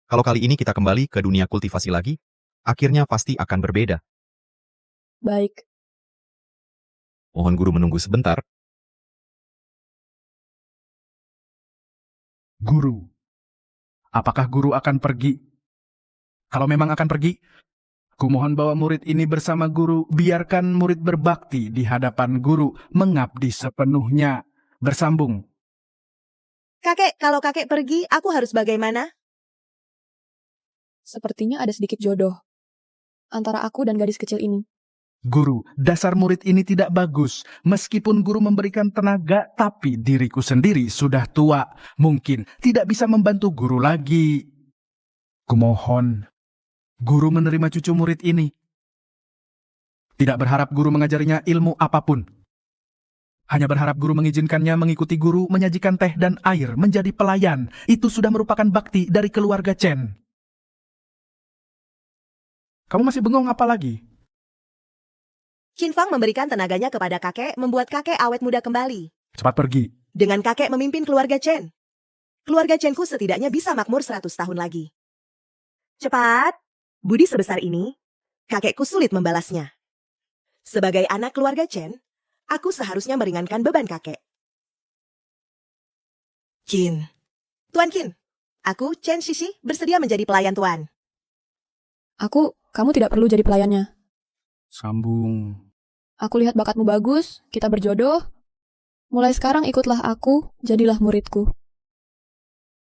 Kalau kali ini kita kembali ke dunia kultivasi lagi, akhirnya pasti akan berbeda. Baik. Mohon guru menunggu sebentar. Guru, apakah guru akan pergi? Kalau memang akan pergi, kumohon bawa murid ini bersama guru, biarkan murid berbakti di hadapan guru, mengabdi sepenuhnya. Bersambung. Kakek, kalau kakek pergi, aku harus bagaimana? Sepertinya ada sedikit jodoh antara aku dan gadis kecil ini. Guru, dasar murid ini tidak bagus. Meskipun guru memberikan tenaga, tapi diriku sendiri sudah tua. Mungkin tidak bisa membantu guru lagi. Kumohon, guru menerima cucu murid ini. Tidak berharap guru mengajarinya ilmu apapun. Hanya berharap guru mengizinkannya mengikuti guru, menyajikan teh dan air, menjadi pelayan. Itu sudah merupakan bakti dari keluarga Chen. Kamu masih bengong apa lagi? Qin Fang memberikan tenaganya kepada kakek, membuat kakek awet muda kembali. Cepat pergi. Dengan kakek memimpin keluarga Chen. Keluarga Chenku setidaknya bisa makmur 100 tahun lagi. Cepat. Budi sebesar ini, kakekku sulit membalasnya. Sebagai anak keluarga Chen, Aku seharusnya meringankan beban kakek. Qin. Tuan Qin, aku, Chen Shishi, bersedia menjadi pelayan Tuan. Kamu tidak perlu jadi pelayannya. Sambung. Aku lihat bakatmu bagus, kita berjodoh. Mulai sekarang ikutlah aku, jadilah muridku.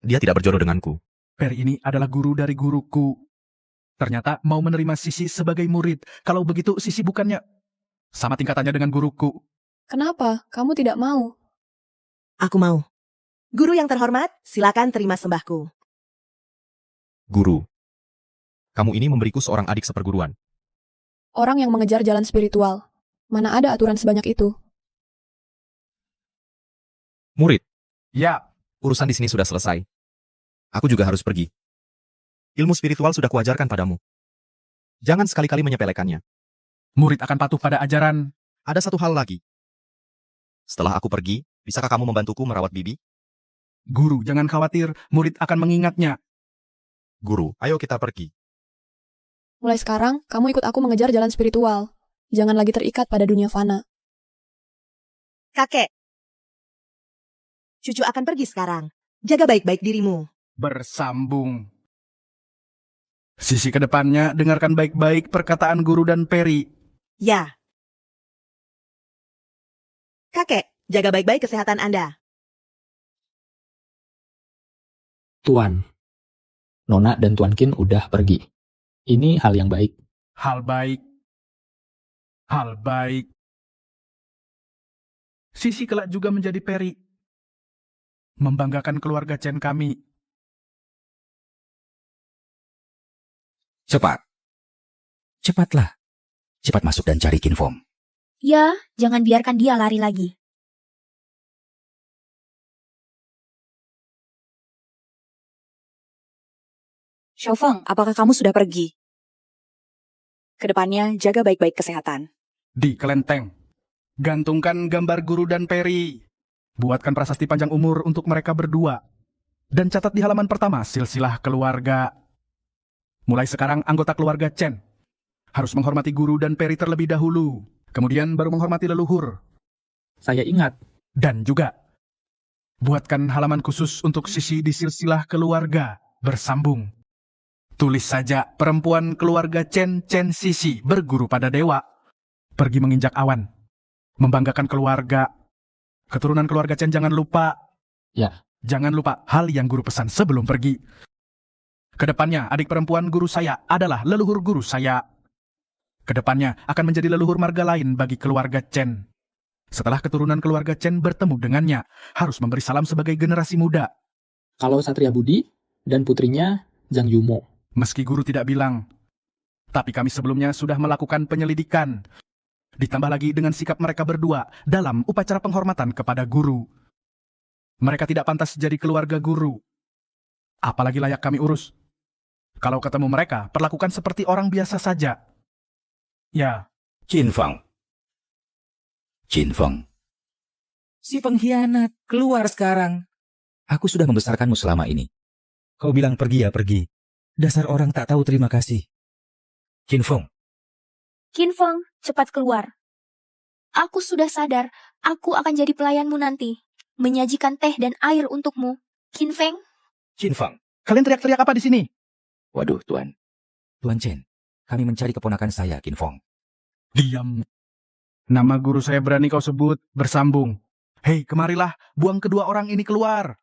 Dia tidak berjodoh denganku. Peri ini adalah guru dari guruku. Ternyata mau menerima Sisi sebagai murid. Kalau begitu Sisi bukannya sama tingkatannya dengan guruku. Kenapa? Kamu tidak mau? Aku mau. Guru yang terhormat, silakan terima sembahku. Guru. Kamu ini memberiku seorang adik seperguruan. Orang yang mengejar jalan spiritual. Mana ada aturan sebanyak itu? Murid. Ya. Urusan di sini sudah selesai. Aku juga harus pergi. Ilmu spiritual sudah kuajarkan padamu. Jangan sekali-kali menyepelekannya. Murid akan patuh pada ajaran. Ada satu hal lagi. Setelah aku pergi, bisakah kamu membantuku merawat Bibi? Guru, jangan khawatir. Murid akan mengingatnya. Guru, ayo kita pergi. Mulai sekarang, kamu ikut aku mengejar jalan spiritual. Jangan lagi terikat pada dunia fana. Kakek. Cucu akan pergi sekarang. Jaga baik-baik dirimu. Bersambung. Sisi ke depannya, dengarkan baik-baik perkataan guru dan Peri. Ya. Kakek, jaga baik-baik kesehatan Anda. Tuan. Nona dan Tuan Qin udah pergi. Ini hal yang baik. Hal baik. Hal baik. Sisi kelak juga menjadi Peri. Membanggakan keluarga Chen kami. Cepat. Cepatlah. Cepat masuk dan cari Qin Feng. Ya, jangan biarkan dia lari lagi. Xiaofeng, apakah kamu sudah pergi? Kedepannya, jaga baik-baik kesehatan. Di kelenteng. Gantungkan gambar guru dan Peri. Buatkan prasasti panjang umur untuk mereka berdua. Dan catat di halaman pertama silsilah keluarga. Mulai sekarang anggota keluarga Chen harus menghormati guru dan Peri terlebih dahulu. Kemudian baru menghormati leluhur. Saya ingat. Dan juga buatkan halaman khusus untuk Sisi di silsilah keluarga bersambung. Tulis saja perempuan keluarga Chen Sisi berguru pada dewa. Pergi menginjak awan. Membanggakan keluarga. Keturunan keluarga Chen jangan lupa. Ya. Jangan lupa hal yang guru pesan sebelum pergi. Kedepannya adik perempuan guru saya adalah leluhur guru saya. Kedepannya akan menjadi leluhur marga lain bagi keluarga Chen. Setelah keturunan keluarga Chen bertemu dengannya, harus memberi salam sebagai generasi muda. Kalau Satria Budi dan putrinya Zhang Yumo. Meski guru tidak bilang, tapi kami sebelumnya sudah melakukan penyelidikan. Ditambah lagi dengan sikap mereka berdua dalam upacara penghormatan kepada guru. Mereka tidak pantas jadi keluarga guru. Apalagi layak kami urus. Kalau ketemu mereka, perlakukan seperti orang biasa saja. Ya. Qin Feng. Qin Feng. Si pengkhianat, keluar sekarang. Aku sudah membesarkanmu selama ini. Kau bilang pergi ya pergi. Dasar orang tak tahu terima kasih. Qin Feng. Qin Feng, cepat keluar. Aku sudah sadar, aku akan jadi pelayanmu nanti. Menyajikan teh dan air untukmu. Qin Feng. Qin Feng. Kalian teriak-teriak apa di sini? Waduh, Tuan. Tuan Chen, kami mencari keponakan saya, Qin Feng. Diam. Nama guru saya berani kau sebut, bersambung. Hei, kemarilah, buang kedua orang ini keluar.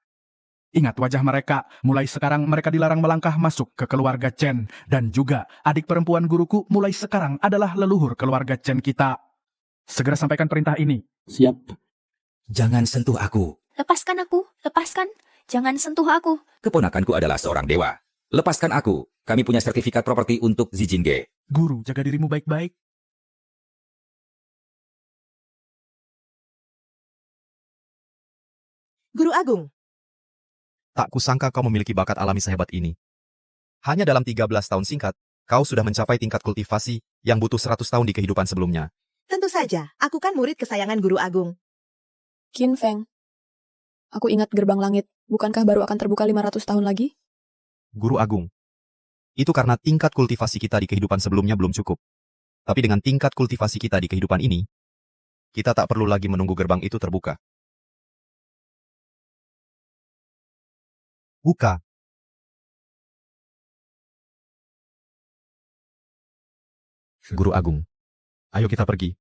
Ingat wajah mereka, mulai sekarang mereka dilarang melangkah masuk ke keluarga Chen. Dan juga, adik perempuan guruku mulai sekarang adalah leluhur keluarga Chen kita. Segera sampaikan perintah ini. Siap. Jangan sentuh aku. Lepaskan aku, lepaskan. Jangan sentuh aku. Keponakanku adalah seorang dewa. Lepaskan aku. Kami punya sertifikat properti untuk Zijinge. Guru, jaga dirimu baik-baik. Guru Agung. Tak kusangka kau memiliki bakat alami sehebat ini. Hanya dalam 13 tahun singkat, kau sudah mencapai tingkat kultivasi yang butuh 100 tahun di kehidupan sebelumnya. Tentu saja, aku kan murid kesayangan Guru Agung. Qin Feng. Aku ingat gerbang langit. Bukankah baru akan terbuka 500 tahun lagi? Guru Agung. Itu karena tingkat kultivasi kita di kehidupan sebelumnya belum cukup. Tapi dengan tingkat kultivasi kita di kehidupan ini, Kita tak perlu lagi menunggu gerbang itu terbuka. Buka. Guru Agung, ayo kita pergi.